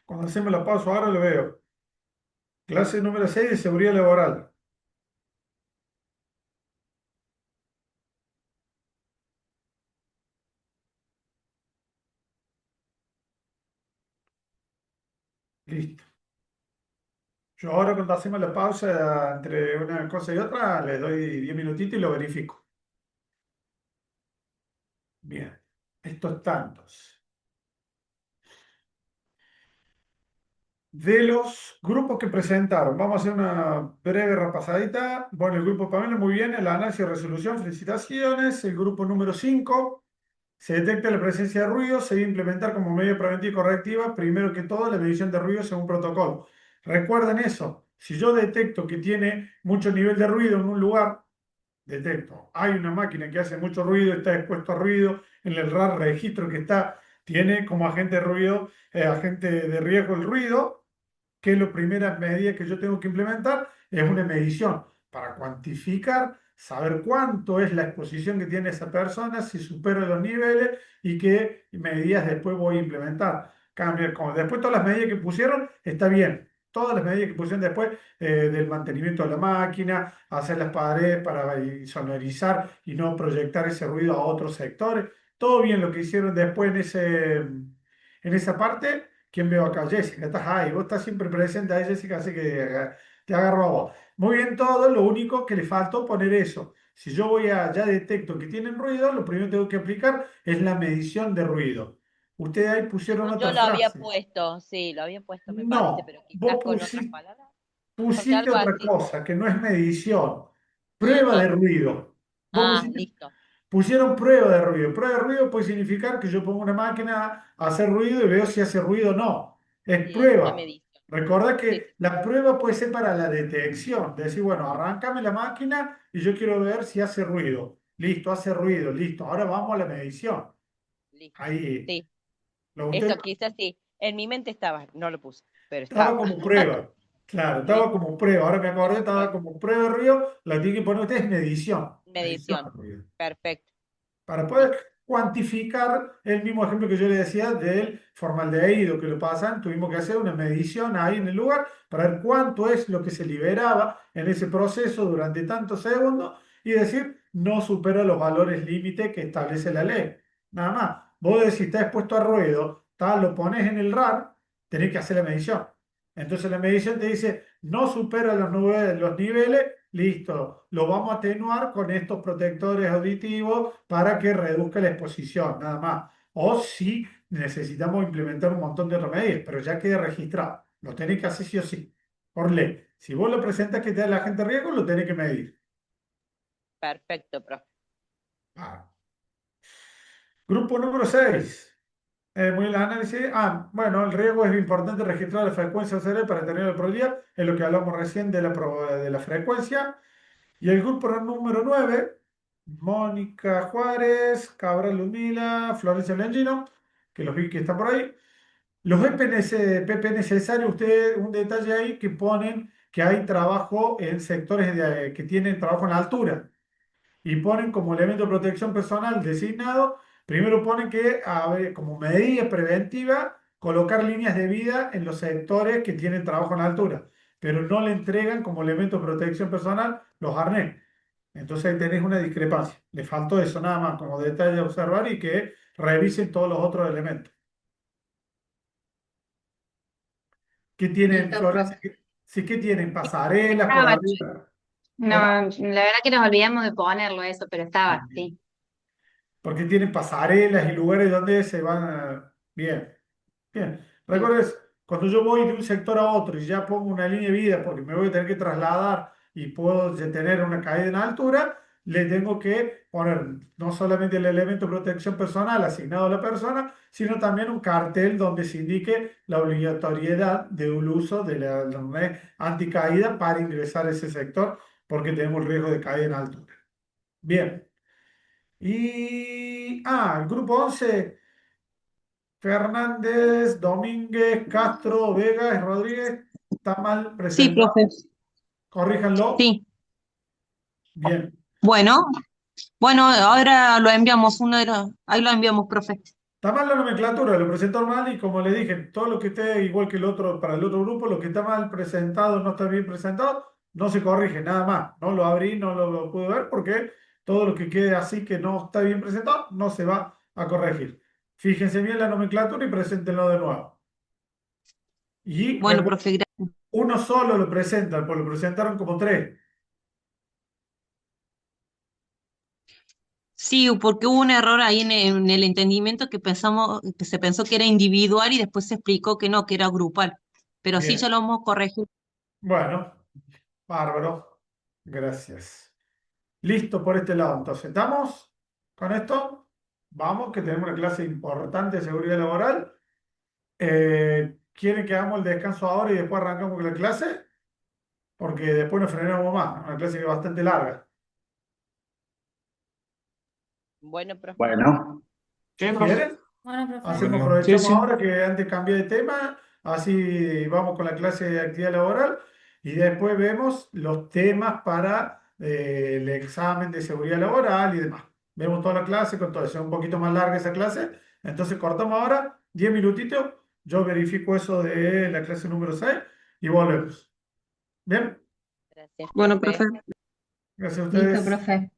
cuando hacemos la pausa, ahora lo veo. Clase número 6 de seguridad laboral. Listo. Yo ahora cuando hacemos la pausa entre una cosa y otra, les doy 10 minutitos y lo verifico. Bien. Estos tantos. De los grupos que presentaron, vamos a hacer una breve repasadita. Bueno, el grupo Pamela, muy bien, el análisis y resolución, felicitaciones. El grupo número 5 se detecta la presencia de ruido, se debe implementar como medida preventiva y correctiva, primero que todo, la medición de ruido según protocolo. Recuerden eso, si yo detecto que tiene mucho nivel de ruido en un lugar, detecto, hay una máquina que hace mucho ruido, está expuesto a ruido, en el RAR registro que está, tiene como agente de ruido, agente de riesgo el ruido, que es la primera medida que yo tengo que implementar, es una medición para cuantificar, saber cuánto es la exposición que tiene esa persona, si supera los niveles y qué medidas después voy a implementar. Cambiar, como después todas las medidas que pusieron, está bien. Todas las medidas que pusieron después del mantenimiento de la máquina, hacer las paredes para sonorizar y no proyectar ese ruido a otros sectores. Todo bien lo que hicieron después en esa parte. ¿Quién veo acá? Jessica, estás ahí. Vos estás siempre presente ahí, Jessica, así que te agarro a vos. Muy bien todo, lo único que le faltó poner eso. Si yo ya detecto que tienen ruido, lo primero que tengo que aplicar es la medición de ruido. Ustedes ahí pusieron Yo otra lo había frase. puesto, sí, lo había puesto, me parece, No, pero vos quizás con otras palabras, porque pusiste algo otra así. cosa, que no es medición. Prueba de Ajá. ruido. Vos Ah, pusiste listo. Pusieron prueba de ruido. Prueba de ruido puede significar que yo pongo una máquina a hacer ruido y veo si hace ruido o no. Es Sí, es una prueba. medición. Recuerda Sí, que sí, la prueba puede ser para la detección. Decir, bueno, arráncame la máquina y yo quiero ver si hace ruido. Listo, hace ruido, listo. Ahora vamos a la medición. listo. Ahí. Sí, Usted eso quizás sí. En mi mente estaba, no lo puse, pero estaba estaba. como prueba. Claro, estaba Listo. como prueba. Ahora me acordé, Bueno, estaba bueno. como prueba de ruido. La tiene que poner usted es medición. Medición de Medición. ruido. Perfecto. Para poder Listo. cuantificar el mismo ejemplo que yo le decía del formaldehído que lo pasan, tuvimos que hacer una medición ahí en el lugar para ver cuánto es lo que se liberaba en ese proceso durante tantos segundos y decir, no supera los valores límite que establece la ley. Nada más. Vos decís, está expuesto a ruido, tal, lo pones en el RAR, tenés que hacer la medición. Entonces la medición te dice, no supera los niveles, listo, lo vamos a atenuar con estos protectores auditivos para que reduzca la exposición, nada más. O si necesitamos implementar un montón de remedios, pero ya queda registrado. Lo tenés que hacer sí o sí, por ley. Si vos lo presentas que te da la gente riesgo, lo tenés que medir. Perfecto, profe. Ah. Grupo número 6. Muy bien, el análisis. Bueno, el riesgo es importante registrar la frecuencia cerebral para tener el problema, es lo que hablamos recién de la frecuencia. Y el grupo número 9, Mónica Juárez, Cabral Lumila, Florencia Langino, que los vi que están por ahí. Los PP necesarios, ustedes, un detalle ahí que ponen que hay trabajo en sectores que tienen trabajo en altura y ponen como elemento de protección personal designado, primero ponen que, a ver, como medida preventiva, colocar líneas de vida en los sectores que tienen trabajo en altura, pero no le entregan como elemento de protección personal los arnés. Entonces ahí tenés una discrepancia. Le faltó eso nada más como detalle a observar y que revisen todos los otros elementos. ¿Qué tienen, Listo, profe. Florencia? Sí, ¿qué tienen? Pasarelas por Estaba. arriba. No, ¿Cómo? la verdad que nos olvidamos de ponerlo eso, pero estaba, sí. Porque tienen pasarelas y lugares donde se van bien, bien. Sí. Recuerdes, cuando yo voy de un sector a otro y ya pongo una línea de vida porque me voy a tener que trasladar y puedo ya tener una caída en altura, le tengo que poner no solamente el elemento de protección personal asignado a la persona, sino también un cartel donde se indique la obligatoriedad de un uso de la red anticaída para ingresar a ese sector porque tenemos el riesgo de caída en altura. Bien. El grupo 11 Fernández, Domínguez, Castro, Vega y Rodríguez, está mal Sí, profe. presentado. Corríjanlo. Sí. Bien. Bueno, bueno, ahora lo enviamos, ahí lo enviamos, profe. Está mal la nomenclatura, lo presentó mal y como le dije, todo lo que esté igual que el otro, para el otro grupo, lo que está mal presentado, no está bien presentado, no se corrige, nada más. No lo abrí, no lo pude ver porque todo lo que quede así que no está bien presentado, no se va a corregir. Fíjense bien la nomenclatura y preséntenlo de nuevo. Y Bueno, profe, gracias. uno solo lo presentan, pues lo presentaron como tres. Sí, porque hubo un error ahí en el entendimiento que se pensó que era individual y después se explicó que no, que era grupal. Pero sí ya Bien. lo hemos corregido. Bueno, bárbaro. Gracias. Listo por este lado. Entonces, ¿estamos con esto? Vamos, que tenemos una clase importante de seguridad laboral. ¿Quieren que hagamos el descanso ahora y después arrancamos con la clase? Porque después nos frenamos más. Una clase que es bastante larga. Bueno, profe. Bueno, sí, profe. ¿Quieren? Bueno, profe. Hacemos, Sí, aprovechamos sí. ahora que antes cambié de tema, así vamos con la clase de actividad laboral y después vemos los temas para el examen de seguridad laboral y demás. Vemos toda la clase con todo eso, es un poquito más larga esa clase, entonces cortamos ahora, 10 minutitos, yo verifico eso de la clase número 6 y volvemos. Bien, Gracias, Bueno, profe. profe. gracias a Listo, ustedes. profe.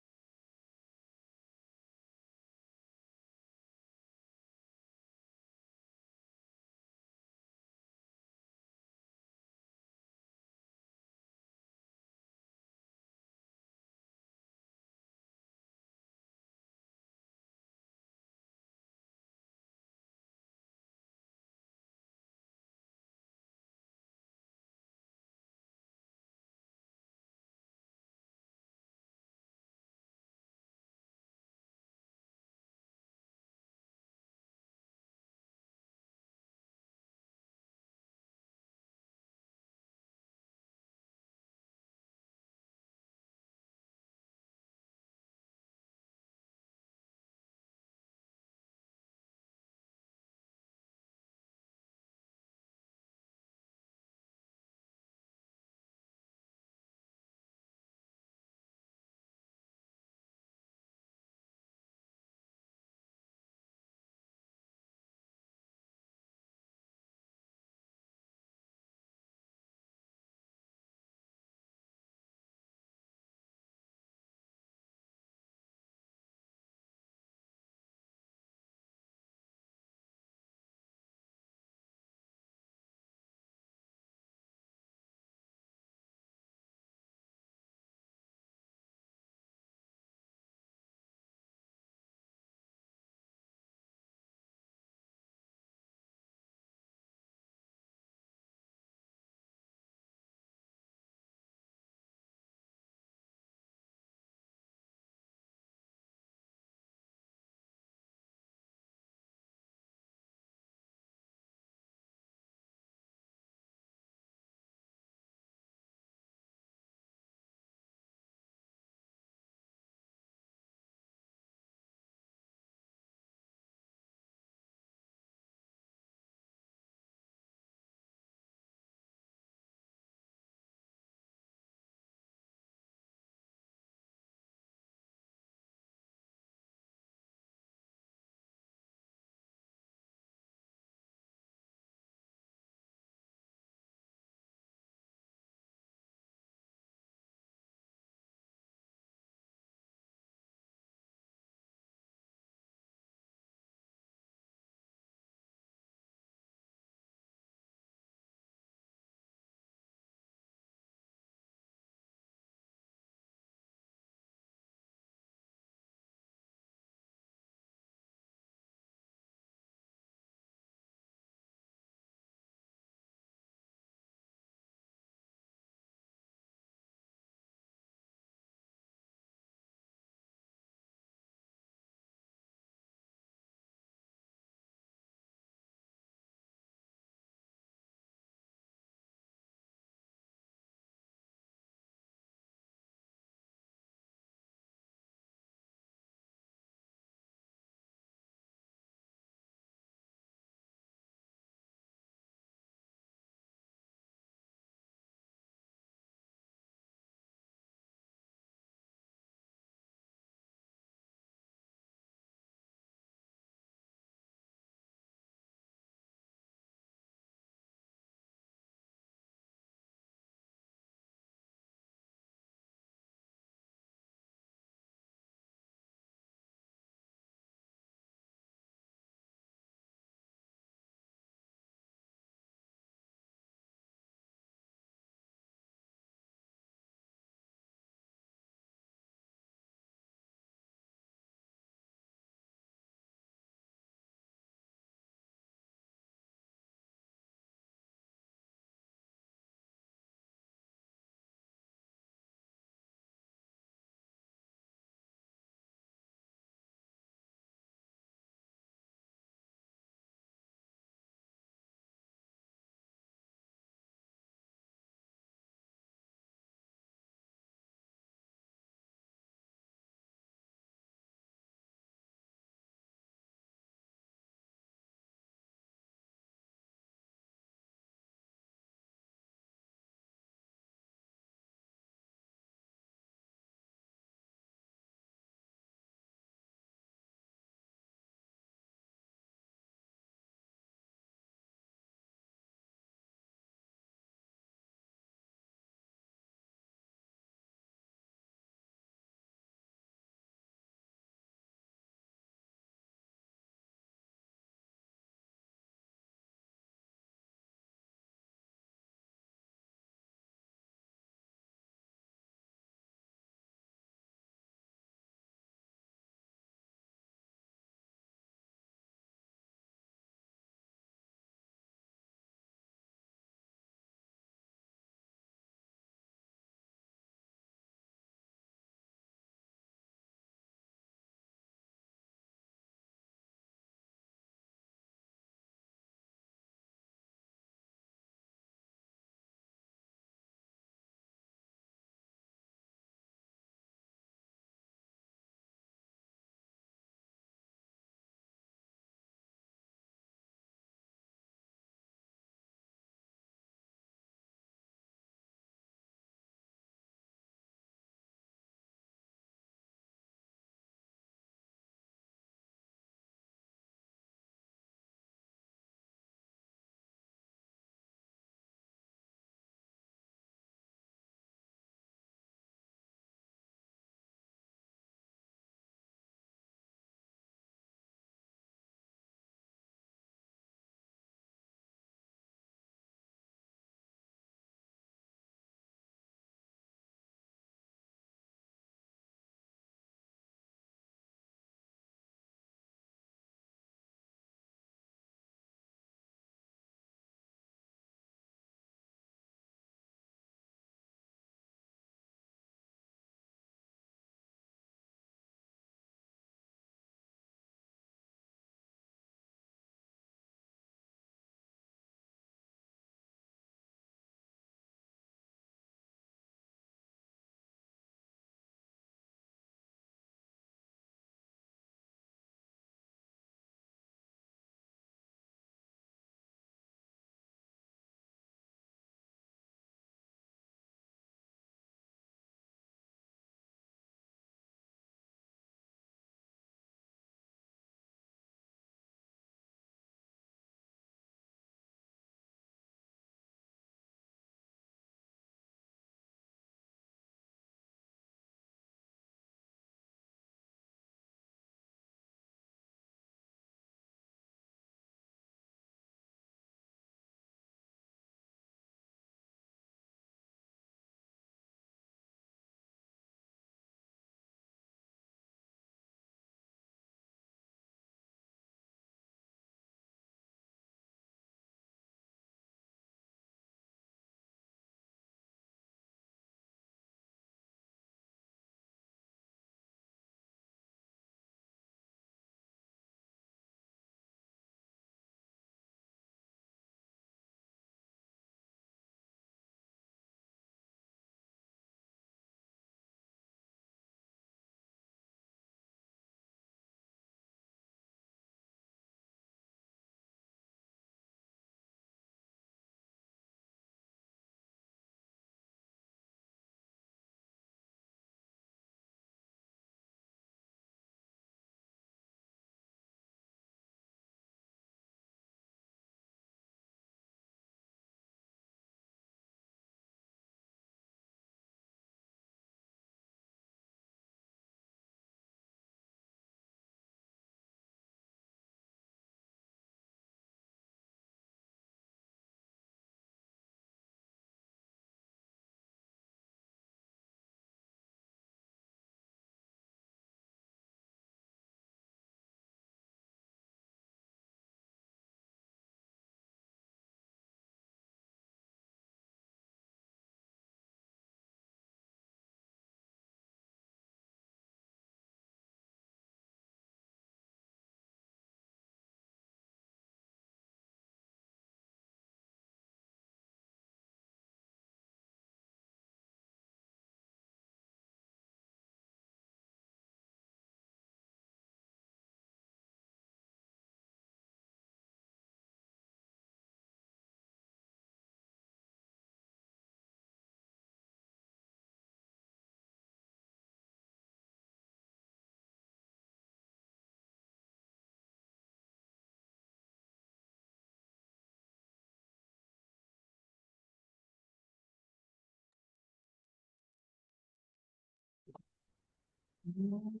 Bueno,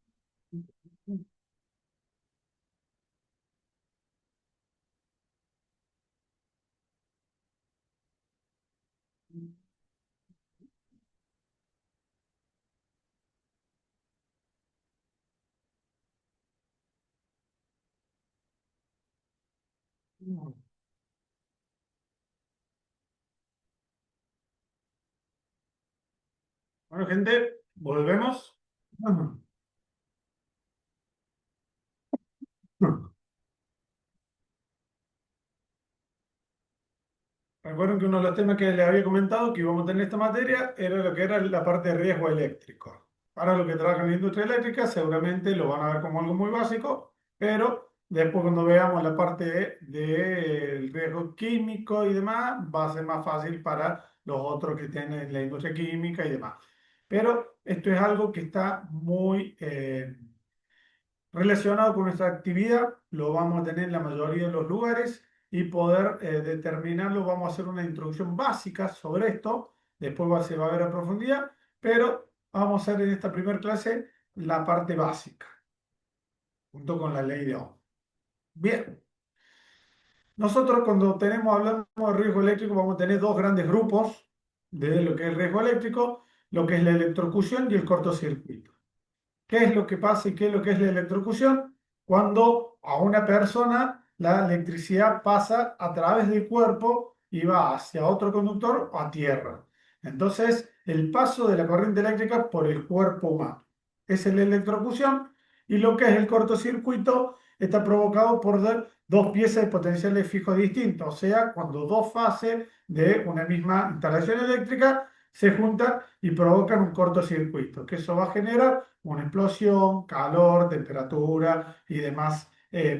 gente, volvemos. Recuerden que uno de los temas que les había comentado que íbamos a tener esta materia era lo que era la parte de riesgo eléctrico. Para los que trabajan en la industria eléctrica, seguramente lo van a ver como algo muy básico, pero después cuando veamos la parte del riesgo químico y demás, va a ser más fácil para los otros que tienen la industria química y demás. Pero esto es algo que está muy relacionado con nuestra actividad, lo vamos a tener en la mayoría de los lugares y poder determinarlo, vamos a hacer una introducción básica sobre esto, después se va a ver a profundidad, pero vamos a hacer en esta primera clase la parte básica, junto con la ley de Ohm. Bien, nosotros cuando hablamos de riesgo eléctrico, vamos a tener dos grandes grupos de lo que es el riesgo eléctrico, lo que es la electrocución y el cortocircuito. ¿Qué es lo que pasa y qué es lo que es la electrocución? Cuando a una persona la electricidad pasa a través del cuerpo y va hacia otro conductor o a tierra. Entonces, el paso de la corriente eléctrica por el cuerpo humano. Esa es la electrocución. Y lo que es el cortocircuito está provocado por dos piezas de potenciales fijos distintos. O sea, cuando dos fases de una misma instalación eléctrica se juntan y provocan un cortocircuito, que eso va a generar una explosión, calor, temperatura y demás,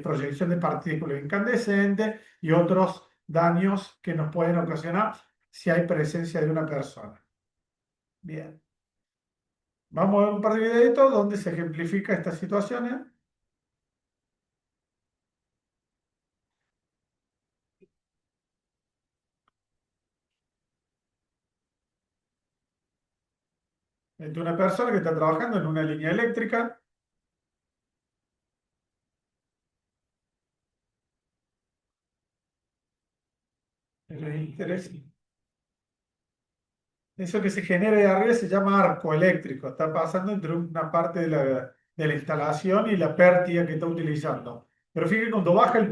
proyección de partículas incandescentes y otros daños que nos pueden ocasionar si hay presencia de una persona. Bien. Vamos a ver un par de videitos donde se ejemplifica estas situaciones. De una persona que está trabajando en una línea eléctrica. Eso es interesante. Eso que se genera de arriba se llama arco eléctrico. Está pasando entre una parte de la instalación y la pértiga que está utilizando. Pero fíjate, cuando baja el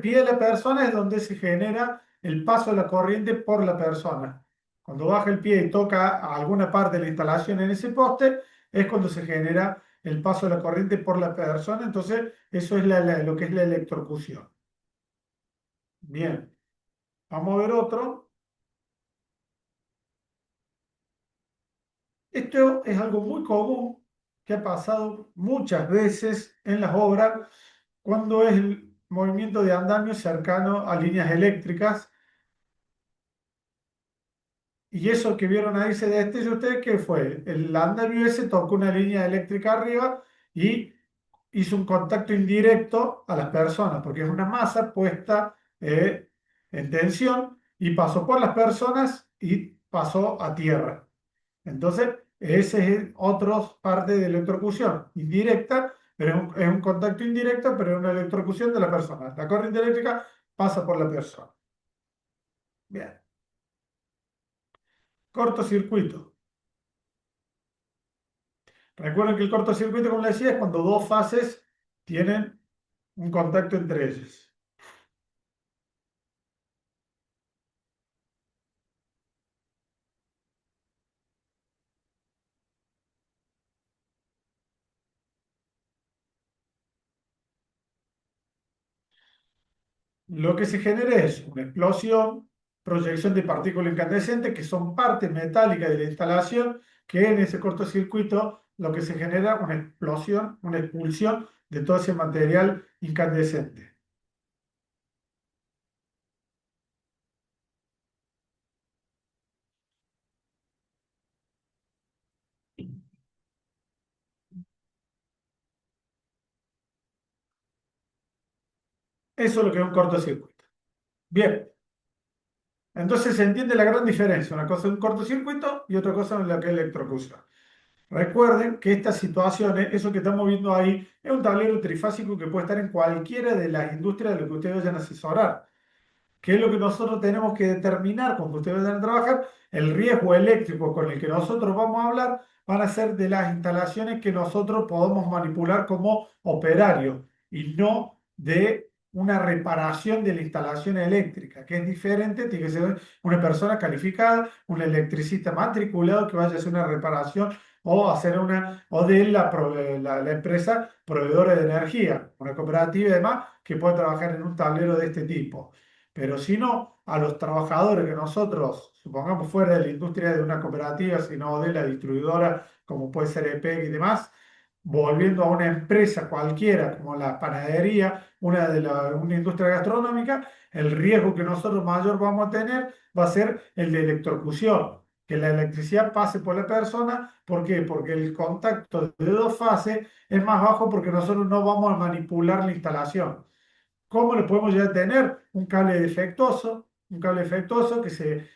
pie de la persona es donde se genera el paso de la corriente por la persona. Cuando baja el pie y toca a alguna parte de la instalación en ese poste, es cuando se genera el paso de la corriente por la persona. Entonces, eso es lo que es la electrocución. Bien, vamos a ver otro. Esto es algo muy común que ha pasado muchas veces en las obras cuando es el movimiento de andamio cercano a líneas eléctricas. Y eso que vieron ahí ese destello ustedes, ¿qué fue? El andamio ese tocó una línea eléctrica arriba y hizo un contacto indirecto a las personas, porque es una masa puesta en tensión y pasó por las personas y pasó a tierra. Entonces, ese es otra parte de electrocución indirecta, pero es un contacto indirecto, pero es una electrocución de la persona. La corriente eléctrica pasa por la persona. Bien. Cortocircuito. Recuerden que el cortocircuito, como les decía, es cuando dos fases tienen un contacto entre ellas. Lo que se genera es una explosión, proyección de partículas incandescentes que son partes metálicas de la instalación, que en ese cortocircuito lo que se genera es una explosión, una expulsión de todo ese material incandescente. Eso es lo que es un cortocircuito. Bien, entonces se entiende la gran diferencia. Una cosa es un cortocircuito y otra cosa es la que es electrocución. Recuerden que estas situaciones, eso que estamos viendo ahí, es un tablero trifásico que puede estar en cualquiera de las industrias de lo que ustedes vayan a asesorar. ¿Qué es lo que nosotros tenemos que determinar cuando ustedes vayan a trabajar? El riesgo eléctrico con el que nosotros vamos a hablar van a ser de las instalaciones que nosotros podemos manipular como operarios y no de una reparación de la instalación eléctrica, que es diferente, tiene que ser una persona calificada, un electricista matriculado que vaya a hacer una reparación o hacer una, o de la empresa proveedora de energía, una cooperativa y demás, que pueda trabajar en un tablero de este tipo. Pero si no, a los trabajadores que nosotros, supongamos fuera de la industria de una cooperativa, sino de la distribuidora, como puede ser EPEC y demás, volviendo a una empresa cualquiera, como la panadería, una industria gastronómica, el riesgo que nosotros mayor vamos a tener va a ser el de electrocución, que la electricidad pase por la persona. ¿Por qué? Porque el contacto de dos fases es más bajo porque nosotros no vamos a manipular la instalación. ¿Cómo le podemos ya tener un cable defectuoso? Un cable defectuoso que se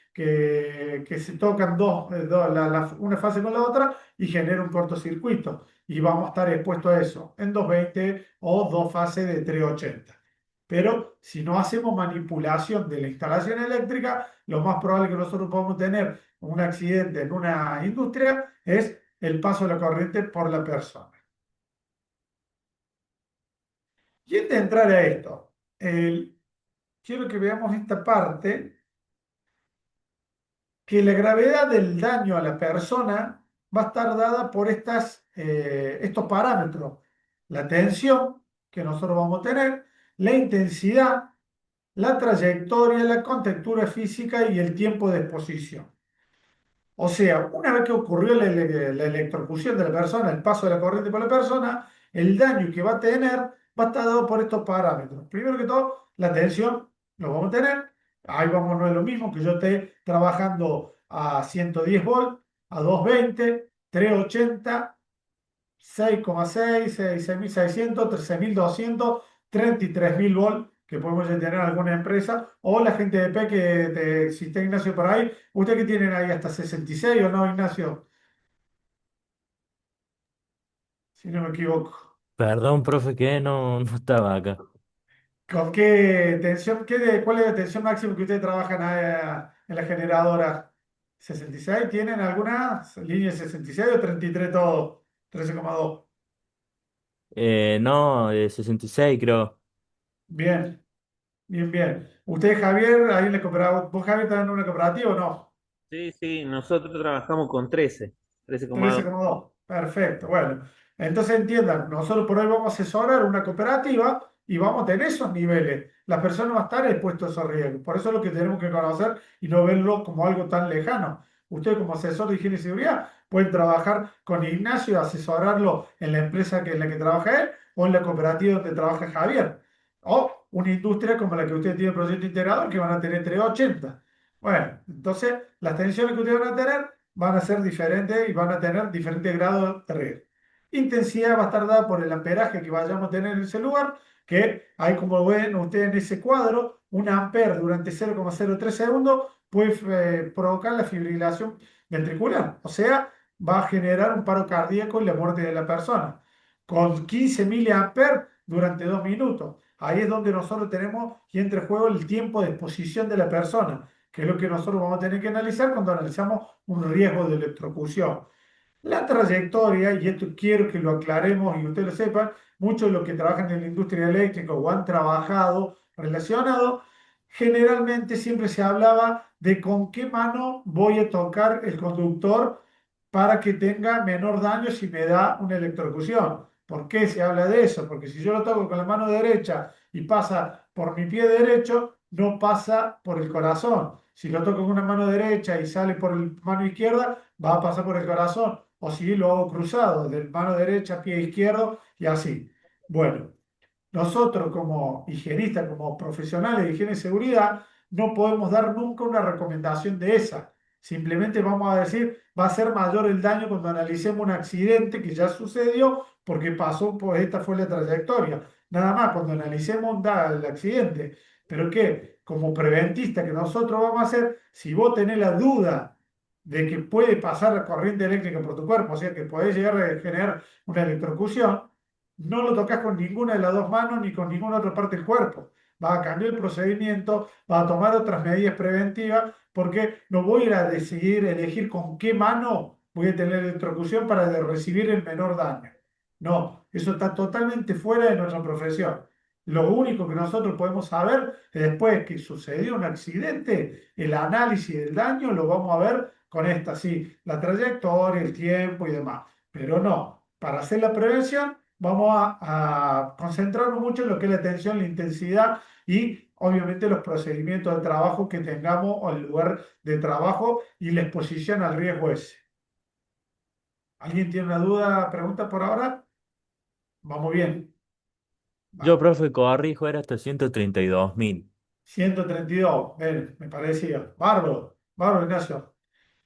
tocan una fase con la otra y genera un cortocircuito. Y vamos a estar expuestos a eso en 220 o dos fases de 380. Pero si no hacemos manipulación de la instalación eléctrica, lo más probable que nosotros podamos tener un accidente en una industria es el paso de la corriente por la persona. Y antes de entrar a esto, quiero que veamos esta parte, que la gravedad del daño a la persona va a estar dada por estos parámetros. La tensión que nosotros vamos a tener, la intensidad, la trayectoria, la contextura física y el tiempo de exposición. O sea, una vez que ocurrió la electrocución de la persona, el paso de la corriente por la persona, el daño que va a tener va a estar dado por estos parámetros. Primero que todo, la tensión lo vamos a tener. Ahí vamos, no es lo mismo que yo esté trabajando a 110 volts, a 220, 380, 6,6, 6.600, 13.200, 33.000 volts que podemos ya tener alguna empresa, o la gente de P si está Ignacio por ahí, ¿usted que tienen ahí hasta 66 o no, Ignacio? Si no me equivoco. Perdón, profe, que no estaba acá. ¿Con qué tensión, cuál es la tensión máxima que ustedes trabajan en la generadora? ¿66? ¿Tienen alguna línea 66 o 33 todo? 13,2. No, 66 creo. Bien, bien, bien. ¿Usted, Javier, ahí en la cooperativa, vos, Javier, estás en una cooperativa o no? Sí, sí, nosotros trabajamos con 13,2. 13,2. Perfecto. Bueno, entonces entiendan, nosotros por hoy vamos a asesorar una cooperativa y vamos a tener esos niveles. Las personas van a estar expuestas a esos riesgos. Por eso es lo que tenemos que conocer y no verlo como algo tan lejano. Ustedes como asesor de higiene y seguridad pueden trabajar con Ignacio, asesorarlo en la empresa en la que trabaja él o en la cooperativa donde trabaja Javier. O una industria como la que usted tiene proyecto integrador que van a tener 380. Bueno, entonces las tensiones que ustedes van a tener van a ser diferentes y van a tener diferentes grados de riesgo. Intensidad va a estar dada por el amperaje que vayamos a tener en ese lugar, que hay, como ven ustedes en ese cuadro, un amper durante 0,03 segundos puede provocar la fibrilación ventricular, o sea, va a generar un paro cardíaco y la muerte de la persona. Con 15 miliamperes durante 2 minutos. Ahí es donde nosotros tenemos y entra en juego el tiempo de exposición de la persona, que es lo que nosotros vamos a tener que analizar cuando analizamos un riesgo de electrocución. La trayectoria, y esto quiero que lo aclaremos y ustedes lo sepan, muchos de los que trabajan en la industria eléctrica o han trabajado relacionado, generalmente siempre se hablaba de con qué mano voy a tocar el conductor para que tenga menor daño si me da una electrocución. ¿Por qué se habla de eso? Porque si yo lo toco con la mano derecha y pasa por mi pie derecho, no pasa por el corazón. Si lo toco con una mano derecha y sale por la mano izquierda, va a pasar por el corazón. O si lo hago cruzado, de mano derecha, pie izquierdo y así. Bueno, nosotros como higienistas, como profesionales de higiene y seguridad, no podemos dar nunca una recomendación de esa. Simplemente vamos a decir, va a ser mayor el daño cuando analicemos un accidente que ya sucedió porque pasó, pues esta fue la trayectoria. Nada más, cuando analicemos el accidente. Pero que, como preventista que nosotros vamos a hacer, si vos tenés la duda de que puede pasar la corriente eléctrica por tu cuerpo, o sea que podés llegar a generar una electrocución, no lo tocas con ninguna de las dos manos ni con ninguna otra parte del cuerpo. Va a cambiar el procedimiento, va a tomar otras medidas preventivas, porque no voy a ir a decidir, elegir con qué mano voy a tener electrocución para recibir el menor daño. No, eso está totalmente fuera de nuestra profesión. Lo único que nosotros podemos saber es después que sucedió un accidente, el análisis del daño lo vamos a ver con esta, sí, la trayectoria, el tiempo y demás. Pero no, para hacer la prevención vamos a concentrarnos mucho en lo que es la atención, la intensidad y obviamente los procedimientos de trabajo que tengamos o el lugar de trabajo y la exposición al riesgo ese. ¿Alguien tiene una duda, pregunta por ahora? Vamos bien. Yo, profe, corrijo, era hasta 132.000. 132, ven, me parecía. Bárbaro, bárbaro, Ignacio.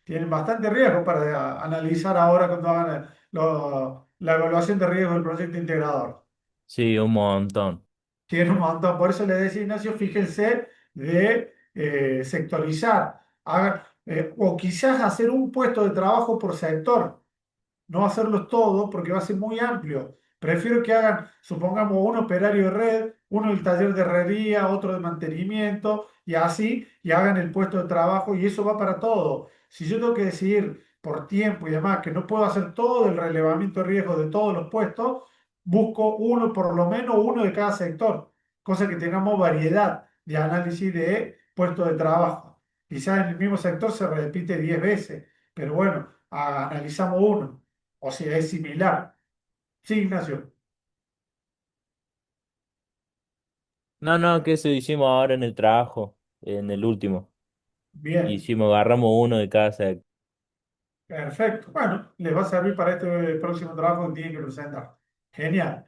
Tienen bastante riesgo para analizar ahora cuando hagan la evaluación de riesgo del proyecto integrador. Sí, un montón. Tiene un montón. Por eso le decía, Ignacio, fíjense de sectorizar. O quizás hacer un puesto de trabajo por sector. No hacerlos todos porque va a ser muy amplio. Prefiero que hagan, supongamos, un operario de red, uno del taller de herrería, otro de mantenimiento, y así, y hagan el puesto de trabajo, y eso va para todo. Si yo tengo que decidir por tiempo y demás que no puedo hacer todo el relevamiento de riesgo de todos los puestos, busco uno, por lo menos uno de cada sector, cosa que tengamos variedad de análisis de puestos de trabajo. Quizás en el mismo sector se repite 10 veces, pero bueno, analizamos uno. O sea, es similar. Sí, Ignacio. No, no, que eso hicimos ahora en el trabajo, en el último. Bien, Hicimos, agarramos uno de cada sector. perfecto. Bueno, les va a servir para este próximo trabajo que tienen que presentar. Genial.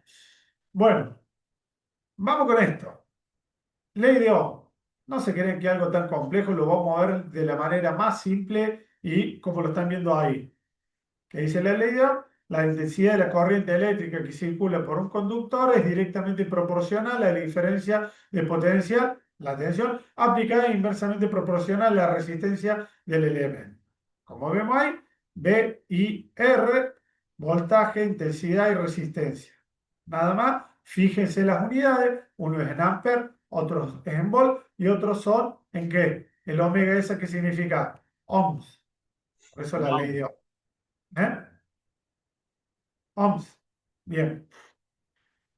Bueno, vamos con esto. Ley de Ohm. No se creen que algo tan complejo lo vamos a ver de la manera más simple y como lo están viendo ahí. ¿Qué dice la ley de Ohm? La intensidad de la corriente eléctrica que circula por un conductor es directamente proporcional a la diferencia de potencia, la tensión, aplicada e inversamente proporcional a la resistencia del elemento. Como vemos ahí, V y R, voltaje, intensidad y resistencia. Nada más, fíjense las unidades, uno es en amper, otro es en volt y otros son en qué. El omega esa que significa ohms. Por eso la ley de Ohm. ¿Eh? Ohms. Bien.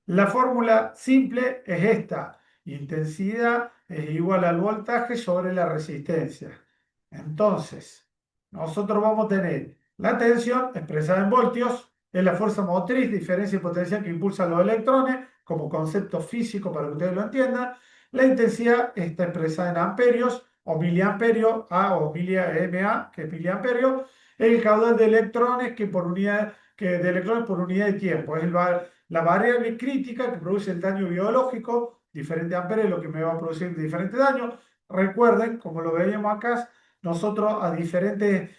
La fórmula simple es esta. Intensidad es igual al voltaje sobre la resistencia. Entonces, nosotros vamos a tener la tensión expresada en voltios, es la fuerza motriz, diferencia de potencial que impulsa a los electrones, como concepto físico para que ustedes lo entiendan. La intensidad está expresada en amperios o miliamperios, A o MA, que es miliamperio. El caudal de electrones de electrones por unidad de tiempo. Es la variable crítica que produce el daño biológico, diferente ampere, lo que me va a producir diferente daño. Recuerden, como lo veíamos acá, nosotros a diferentes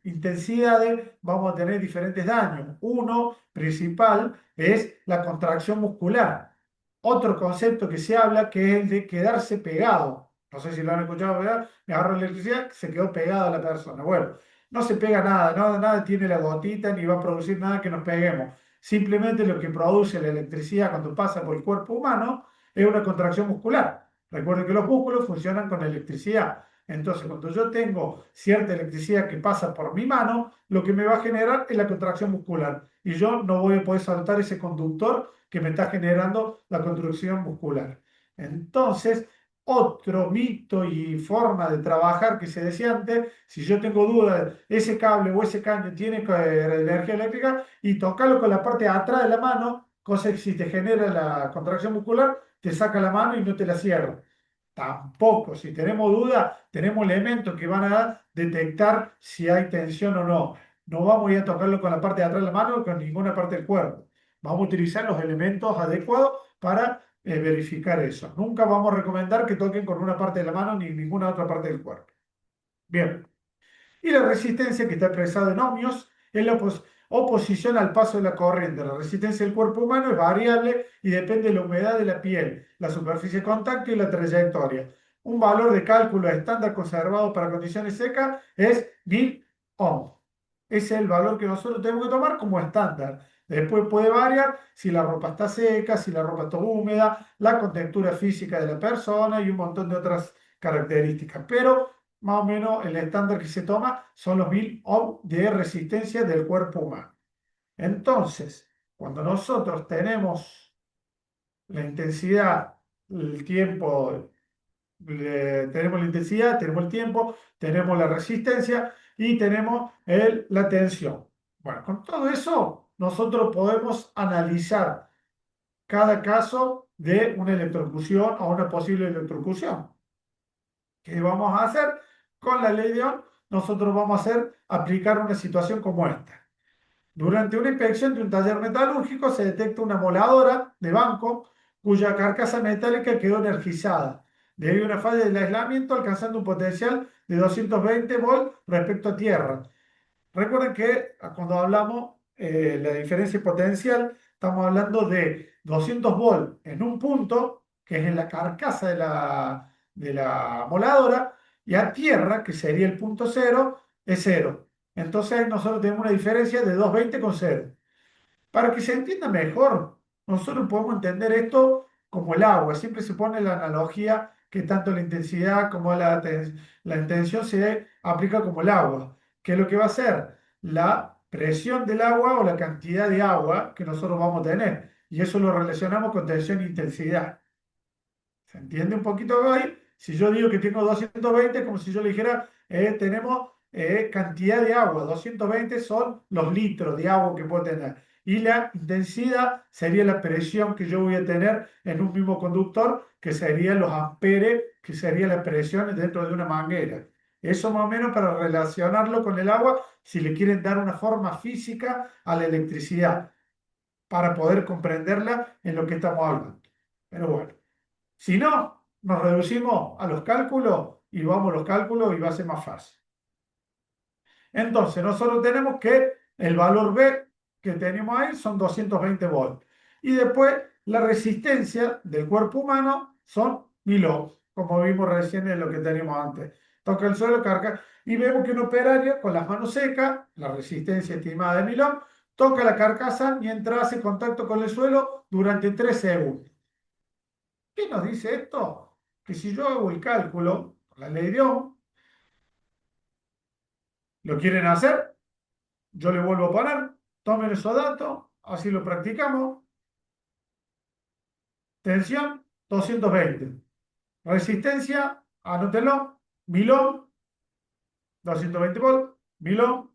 intensidades vamos a tener diferentes daños. Uno principal es la contracción muscular. Otro concepto que se habla que es el de quedarse pegado. No sé si lo han escuchado, ¿verdad? Me agarro la electricidad, se quedó pegada la persona. Bueno, no se pega nada, nada tiene la gotita ni va a producir nada que nos peguemos. Simplemente lo que produce la electricidad cuando pasa por el cuerpo humano es una contracción muscular. Recuerden que los músculos funcionan con electricidad. Entonces, cuando yo tengo cierta electricidad que pasa por mi mano, lo que me va a generar es la contracción muscular. Y yo no voy a poder saltar ese conductor que me está generando la contracción muscular. Entonces, otro mito y forma de trabajar que se decía antes, si yo tengo dudas, ese cable o ese caño tiene energía eléctrica y tocarlo con la parte de atrás de la mano, cosa que si te genera la contracción muscular, te saca la mano y no te la cierra. Tampoco, si tenemos duda, tenemos elementos que van a detectar si hay tensión o no. No vamos a ir a tocarlo con la parte de atrás de la mano o con ninguna parte del cuerpo. Vamos a utilizar los elementos adecuados para verificar eso. Nunca vamos a recomendar que toquen con una parte de la mano ni ninguna otra parte del cuerpo. Bien. Y la resistencia, que está expresada en ohmios, es la oposición al paso de la corriente. La resistencia del cuerpo humano es variable y depende de la humedad de la piel, la superficie de contacto y la trayectoria. un valor de cálculo estándar conservado para condiciones secas es 1000 ohms. Ese es el valor que nosotros tenemos que tomar como estándar. Después puede variar si la ropa está seca, si la ropa está húmeda, la contextura física de la persona y un montón de otras características. Pero más o menos el estándar que se toma son los 1000 ohms de resistencia del cuerpo humano. Entonces, cuando nosotros tenemos la intensidad, el tiempo, tenemos la intensidad, tenemos el tiempo, tenemos la resistencia y tenemos la tensión. Bueno, con todo eso, nosotros podemos analizar cada caso de una electrocución o una posible electrocución. ¿Qué vamos a hacer? Con la ley de Ohm, nosotros vamos a aplicar una situación como esta. Durante una inspección de un taller metalúrgico se detecta una moladora de banco cuya carcasa metálica quedó energizada debido a una falla del aislamiento, alcanzando un potencial de 220 volts respecto a tierra. Recuerden que cuando hablamos la diferencia potencial, estamos hablando de 200 volts en un punto, que es en la carcasa de la moladora, y a tierra, que sería el punto cero, es cero. Entonces nosotros tenemos una diferencia de 220 con cero. Para que se entienda mejor, nosotros podemos entender esto como el agua. Siempre se pone la analogía que tanto la intensidad como la intención se aplica como el agua. ¿Qué es lo que va a ser? La presión del agua o la cantidad de agua que nosotros vamos a tener. Y eso lo relacionamos con tensión e intensidad. ¿Se entiende un poquito ahí? Si yo digo que tengo 220, es como si yo le dijera, tenemos cantidad de agua. 220 son los litros de agua que puedo tener. Y la intensidad sería la presión que yo voy a tener en un mismo conductor, que serían los amperes, que sería la presión dentro de una manguera. Eso más o menos para relacionarlo con el agua, si le quieren dar una forma física a la electricidad, para poder comprenderla en lo que estamos hablando. Pero bueno. Si no, nos reducimos a los cálculos y vamos a los cálculos y va a ser más fácil. Entonces, nosotros tenemos que el valor B que tenemos ahí son 220 volts. Y después la resistencia del cuerpo humano son 1000 ohms, como vimos recién en lo que teníamos antes. Toca el suelo, carga, y vemos que un operario con las manos secas, la resistencia estimada de 1000 ohms, toca la carcasa mientras hace contacto con el suelo durante 3 segundos. ¿Qué nos dice esto? Que si yo hago el cálculo, la ley de Ohm, lo quieren hacer, yo le vuelvo a poner, tomen esos datos, así lo practicamos. Tensión, 220. Resistencia, anótenlo, 1000 ohm, 220 volts, 1000 ohm.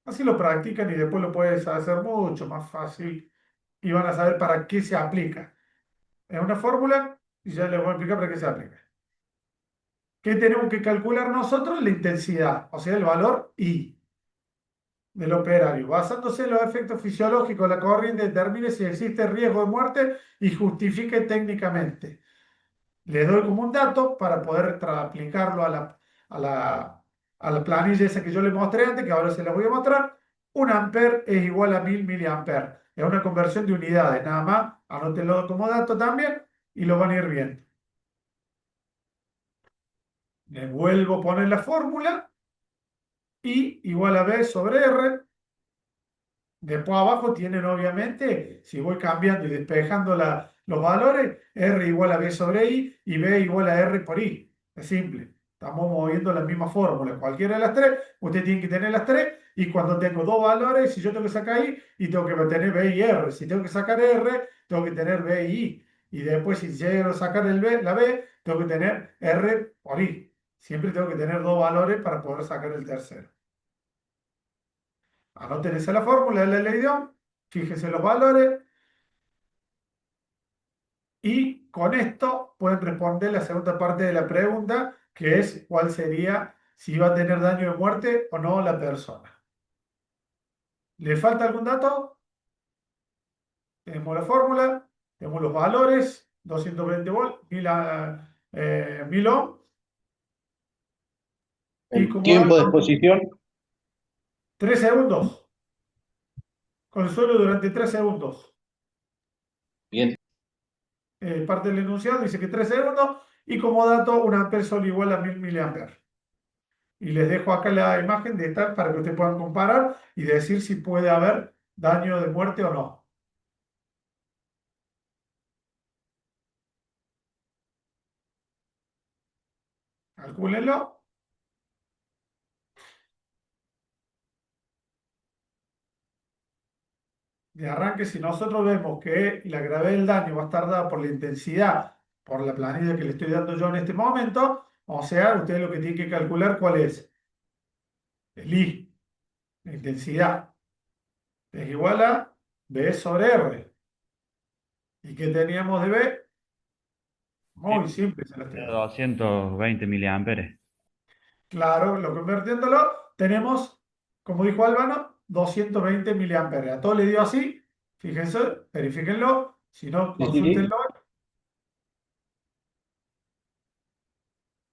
Así lo practican y después lo puedes hacer mucho más fácil y van a saber para qué se aplica. Es una fórmula y ya les voy a explicar para qué se aplica. ¿Qué tenemos que calcular nosotros? La intensidad, o sea, el valor I del operario. Basándose en los efectos fisiológicos de la corriente, determine si existe riesgo de muerte y justifique técnicamente. Le doy como un dato para poder aplicarlo a la planilla esa que yo les mostré antes, que ahora se las voy a mostrar. Un amper es igual a 1000 miliamperes. Es una conversión de unidades, nada más. Anótenlo como dato también y lo van a ir viendo. Le vuelvo a poner la fórmula. I igual a B sobre R. Después abajo tienen obviamente, si voy cambiando y despejando los valores, R igual a B sobre I y B igual a R por I. Es simple. Estamos moviendo la misma fórmula. Cualquiera de las tres, usted tiene que tener las tres. Y cuando tengo dos valores, si yo tengo que sacar I, y tengo que tener B y R. Si tengo que sacar R, tengo que tener B y I. Y después, si llego a sacar la B, tengo que tener R por I. Siempre tengo que tener dos valores para poder sacar el tercero. Anoten esa la fórmula de la ley de Ohm, fíjense los valores y con esto pueden responder la segunda parte de la pregunta, que es cuál sería si va a tener daño de muerte o no la persona. ¿Le falta algún dato? Tenemos la fórmula, tenemos los valores, 220 volts, 1000 ohm. Y El como tiempo de exposición, 3 segundos. Con el suelo durante 3 segundos. bien. parte del enunciado, dice que 3 segundos, y como dato, un amper solo igual a 1000 miliamperes. Y les dejo acá la imagen de esta para que ustedes puedan comparar y decir si puede haber daño de muerte o no. Calcúlenlo. De arranque, si nosotros vemos que la gravedad del daño va a estar dada por la intensidad, por la planilla que le estoy dando yo en este momento, o sea, ustedes lo que tienen que calcular cuál es el I, la intensidad, es igual a B sobre R. ¿Y qué teníamos de B? Muy simple, se lo estoy dando. 220 miliamperes. Claro, lo convirtiéndolo, tenemos, como dijo Albano, 220 miliamperes. A todo le dio así, fíjense, verifíquenlo, si no, Sí, sí. consúltenlo.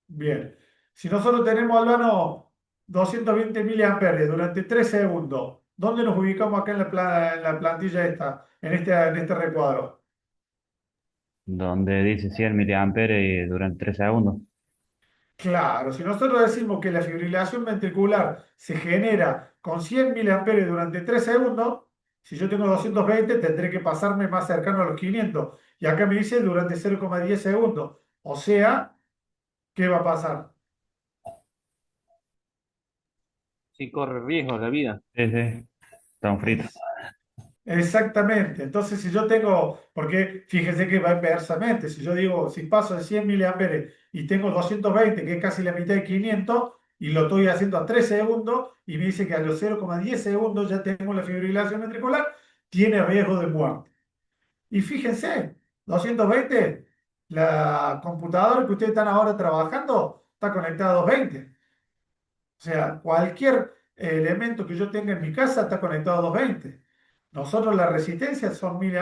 Bien. Si nosotros tenemos, Albano, 220 miliamperes durante 3 segundos, ¿dónde nos ubicamos acá en la plantilla esta, en este recuadro? Donde dice 100 miliamperes durante 3 segundos. Claro, si nosotros decimos que la fibrilación ventricular se genera con 100 miliamperes durante 3 segundos, si yo tengo 220 tendré que pasarme más cercano a los 500. Y acá me dice durante 0,10 segundos. O sea, ¿qué va a pasar? Sí, corre riesgo la vida. Sí, sí. Están fritos. Exactamente. Entonces, si yo tengo, porque fíjense que va inversamente, si yo digo, si paso de 100 miliamperes y tengo 220, que es casi la mitad de 500, y lo estoy haciendo a 3 segundos, y me dice que a los 0,10 segundos ya tengo la fibrilación ventricular, tiene riesgo de muerte. Y fíjense, 220, la computadora que ustedes están ahora trabajando está conectada a 220. O sea, cualquier elemento que yo tenga en mi casa está conectado a 220. Nosotros la resistencia son 1000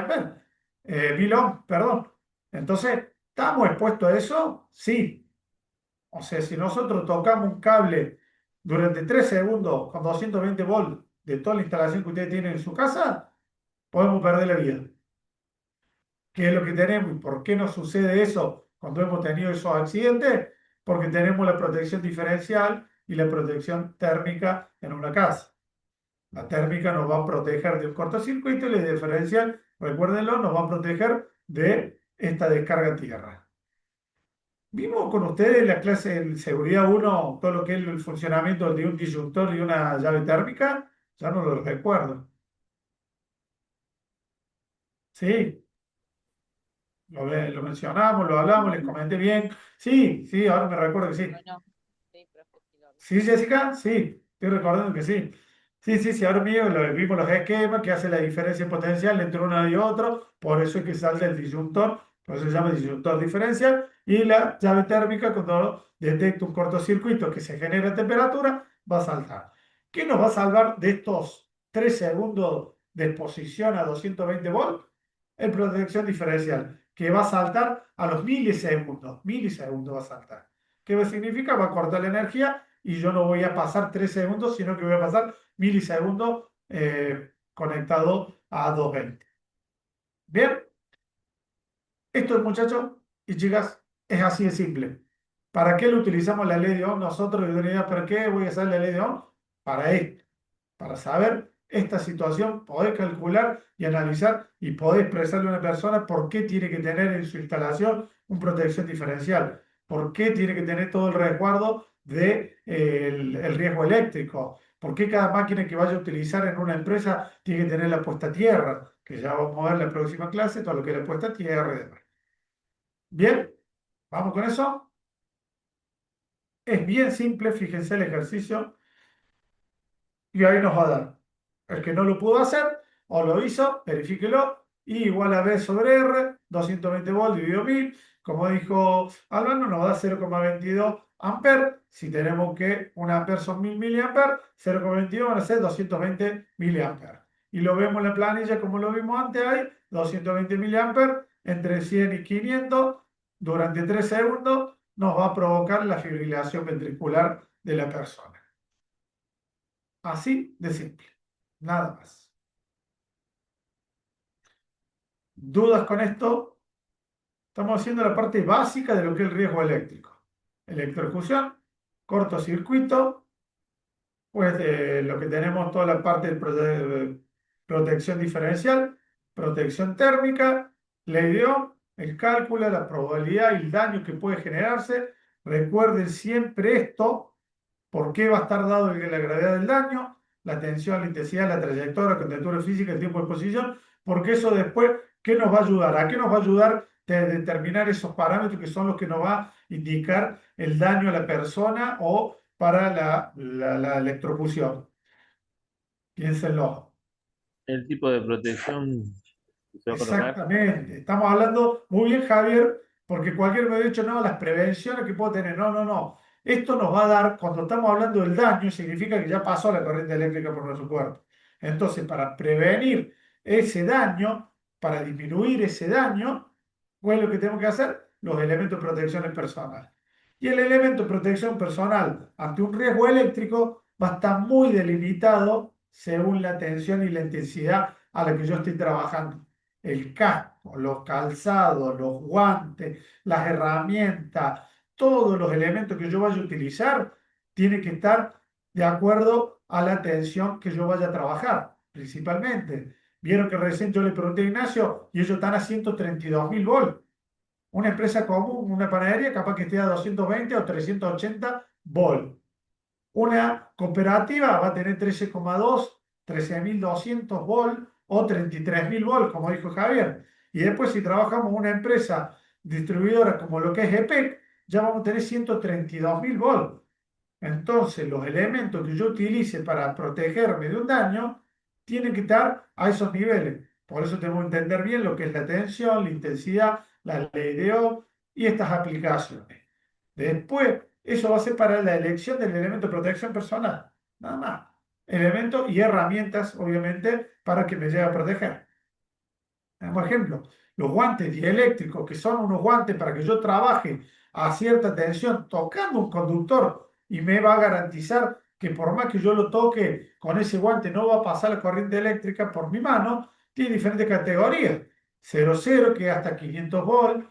ohms, perdón. Entonces, ¿estamos expuestos a eso? Sí. O sea, si nosotros tocamos un cable durante 3 segundos con 220 volts de toda la instalación que ustedes tienen en su casa, podemos perder la vida. ¿Qué es lo que tenemos y por qué nos sucede eso cuando hemos tenido esos accidentes? Porque tenemos la protección diferencial y la protección térmica en una casa. La térmica nos va a proteger de un cortocircuito y la diferencial, recuérdenlo, nos va a proteger de esta descarga a tierra. Vimos con ustedes en la clase en seguridad 1 todo lo que es el funcionamiento de un disyuntor y una llave térmica. Ya no lo recuerdo. Sí, lo mencionamos, lo hablamos, les comenté bien. Sí, sí, ahora me recuerdo que sí. Bueno, sí, profe, sí lo vi. Sí, Jessica, sí, estoy recordando que sí. Sí, sí, sí, ahora mismo vimos los esquemas que hacen la diferencia potencial entre uno y otro, por eso es que salta el disyuntor, por eso se llama disyuntor diferencial, y la llave térmica cuando detecta un cortocircuito que se genera temperatura, va a saltar. ¿Qué nos va a salvar de estos 3 segundos de exposición a 220 volts? En protección diferencial, que va a saltar a los milisegundos, milisegundos va a saltar. ¿Qué significa? Va a cortar la energía y yo no voy a pasar 3 segundos, sino que voy a pasar milisegundos conectado a 220. Bien, esto, muchachos y chicas, es así de simple. ¿Para qué lo utilizamos la ley de Ohm nosotros? Y diría, ¿para qué voy a hacer la ley de Ohm? Para esto, para saber esta situación, poder calcular y analizar y poder expresarle a una persona por qué tiene que tener en su instalación una protección diferencial, por qué tiene que tener todo el resguardo del el riesgo eléctrico, por qué cada máquina que vaya a utilizar en una empresa tiene que tener la puesta a tierra, que ya vamos a ver en la próxima clase, todo lo que es la puesta a tierra y demás. Bien, vamos con eso. Es bien simple, fíjense el ejercicio. Y ahí nos va a dar. El que no lo pudo hacer o lo hizo, verifíquelo. Y igual a B sobre R, 220 volts dividido 1000. Como dijo Albano, nos da 0,22 amperes. Si tenemos que un amper son 1000 miliamperes, 0,22 van a ser 220 miliamperes. Y lo vemos en la planilla como lo vimos antes ahí, 220 miliamperes entre 100 y 500 durante 3 segundos nos va a provocar la fibrilación ventricular de la persona. Así de simple, nada más. ¿Dudas con esto? Estamos haciendo la parte básica de lo que es el riesgo eléctrico. Electrocución, cortocircuito, pues lo que tenemos toda la parte de protección diferencial, protección térmica, ley de Ohm, el cálculo, la probabilidad y el daño que puede generarse. Recuerden siempre esto, por qué va a estar dado la gravedad del daño, la tensión, la intensidad, la trayectoria, la contextura física, el tiempo de exposición, porque eso después, ¿qué nos va a ayudar? ¿A qué nos va a ayudar determinar esos parámetros que son los que nos va a indicar el daño a la persona o para la electrocución? Piénsenlo. El tipo de protección que se va a colocar. Exactamente. Estamos hablando muy bien, Javier, porque cualquier me ha dicho, no, las prevenciones que puedo tener. No, no, no. Esto nos va a dar, cuando estamos hablando del daño, significa que ya pasó la corriente eléctrica por nuestro cuerpo. Entonces, para prevenir ese daño, para disminuir ese daño, ¿cuál es lo que tenemos que hacer? Los elementos de protección personal. Y el elemento de protección personal ante un riesgo eléctrico va a estar muy delimitado según la tensión y la intensidad a la que yo estoy trabajando. El casco, los calzados, los guantes, las herramientas, todos los elementos que yo vaya a utilizar tienen que estar de acuerdo a la tensión que yo vaya a trabajar, principalmente. Vieron que recién yo le pregunté a Ignacio y ellos están a 132.000 volts. Una empresa común, una panadería, capaz que esté a 220 o 380 volts. Una cooperativa va a tener 13,2, 13.200 volts o 33.000 volts, como dijo Javier. Y después, si trabajamos una empresa distribuidora como lo que es EPEC, ya vamos a tener 132.000 volts. Entonces, los elementos que yo utilice para protegerme de un daño tienen que estar a esos niveles. Por eso tenemos que entender bien lo que es la tensión, la intensidad, la ley de Ohm y estas aplicaciones. Después, eso va a ser para la elección del elemento de protección personal. Nada más. Elementos y herramientas, obviamente, para que me llegue a proteger. Por ejemplo, los guantes dieléctricos, que son unos guantes para que yo trabaje a cierta tensión tocando un conductor y me va a garantizar que por más que yo lo toque con ese guante no va a pasar la corriente eléctrica por mi mano, tiene diferentes categorías. 0,0 que hasta 500 volts,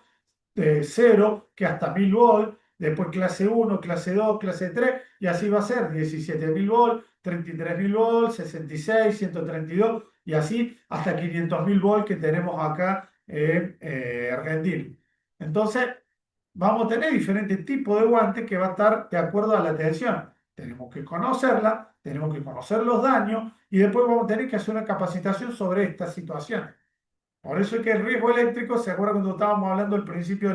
0 que hasta 1000 volts, después clase 1, clase 2, clase 3, y así va a ser 17.000 volts, 33.000 volts, 66, 132, y así hasta 500.000 volts que tenemos acá en Argentina. Entonces, vamos a tener diferentes tipos de guantes que va a estar de acuerdo a la tensión. Tenemos que conocerla, tenemos que conocer los daños y después vamos a tener que hacer una capacitación sobre esta situación. Por eso es que el riesgo eléctrico, ¿se acuerdan cuando estábamos hablando al principio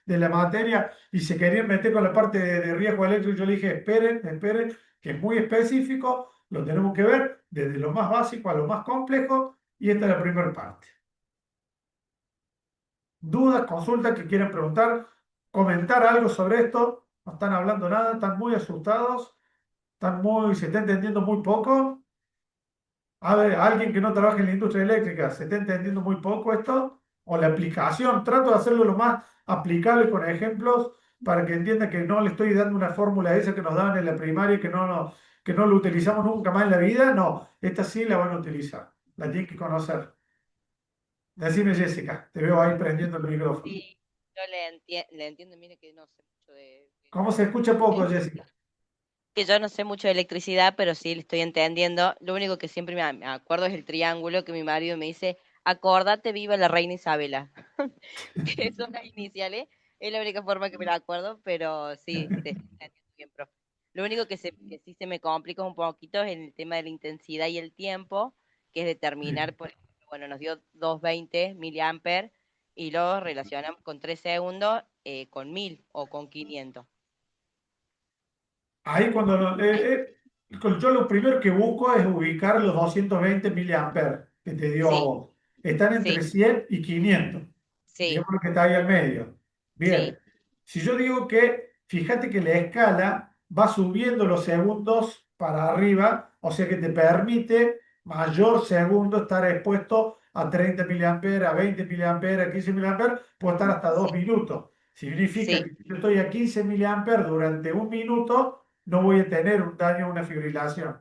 de la materia y se querían meter con la parte de riesgo eléctrico? Yo le dije, esperen, esperen, que es muy específico, lo tenemos que ver desde lo más básico a lo más complejo y esta es la primera parte. ¿Dudas, consultas que quieran preguntar, comentar algo sobre esto? No están hablando nada, están muy asustados, se está entendiendo muy poco. A ver, alguien que no trabaja en la industria eléctrica, ¿se está entendiendo muy poco esto? O la aplicación, trato de hacerlo lo más aplicable con ejemplos para que entienda que no le estoy dando una fórmula esa que nos daban en la primaria y que no lo utilizamos nunca más en la vida. No, esta sí la van a utilizar, la tienen que conocer. Decime, Jessica, te veo ahí prendiendo el micrófono. Sí, yo le entiendo, mire que no sé mucho ¿Cómo se escucha poco, Jessica? que yo no sé mucho de electricidad, pero sí le estoy entendiendo. Lo único que siempre me acuerdo es el triángulo que mi marido me dice, acordate, viva la reina Isabela. Que son las iniciales. Es la única forma que me la acuerdo, pero sí, te entiendo bien, profe. Lo único que sí se me complica un poquito es el tema de la intensidad y el tiempo, que es determinar, por ejemplo, bueno, nos dio 220 miliamperes y lo relacionamos con 3 segundos, con 1000 o con 500. Ahí yo lo primero que busco es ubicar los 220 miliamperes que te dio a Sí, vos. Están entre sí, 100 y 500. sí, Digamos que está ahí al medio. sí, Bien. Si yo digo que, fíjate que la escala va subiendo los segundos para arriba, o sea que te permite mayor segundo estar expuesto a 30 miliamperes, a 20 miliamperes, a 15 miliamperes, puedo estar hasta 2 sí, minutos. Significa sí, que si yo estoy a 15 miliamperes durante un minuto, no voy a tener un daño o una fibrilación.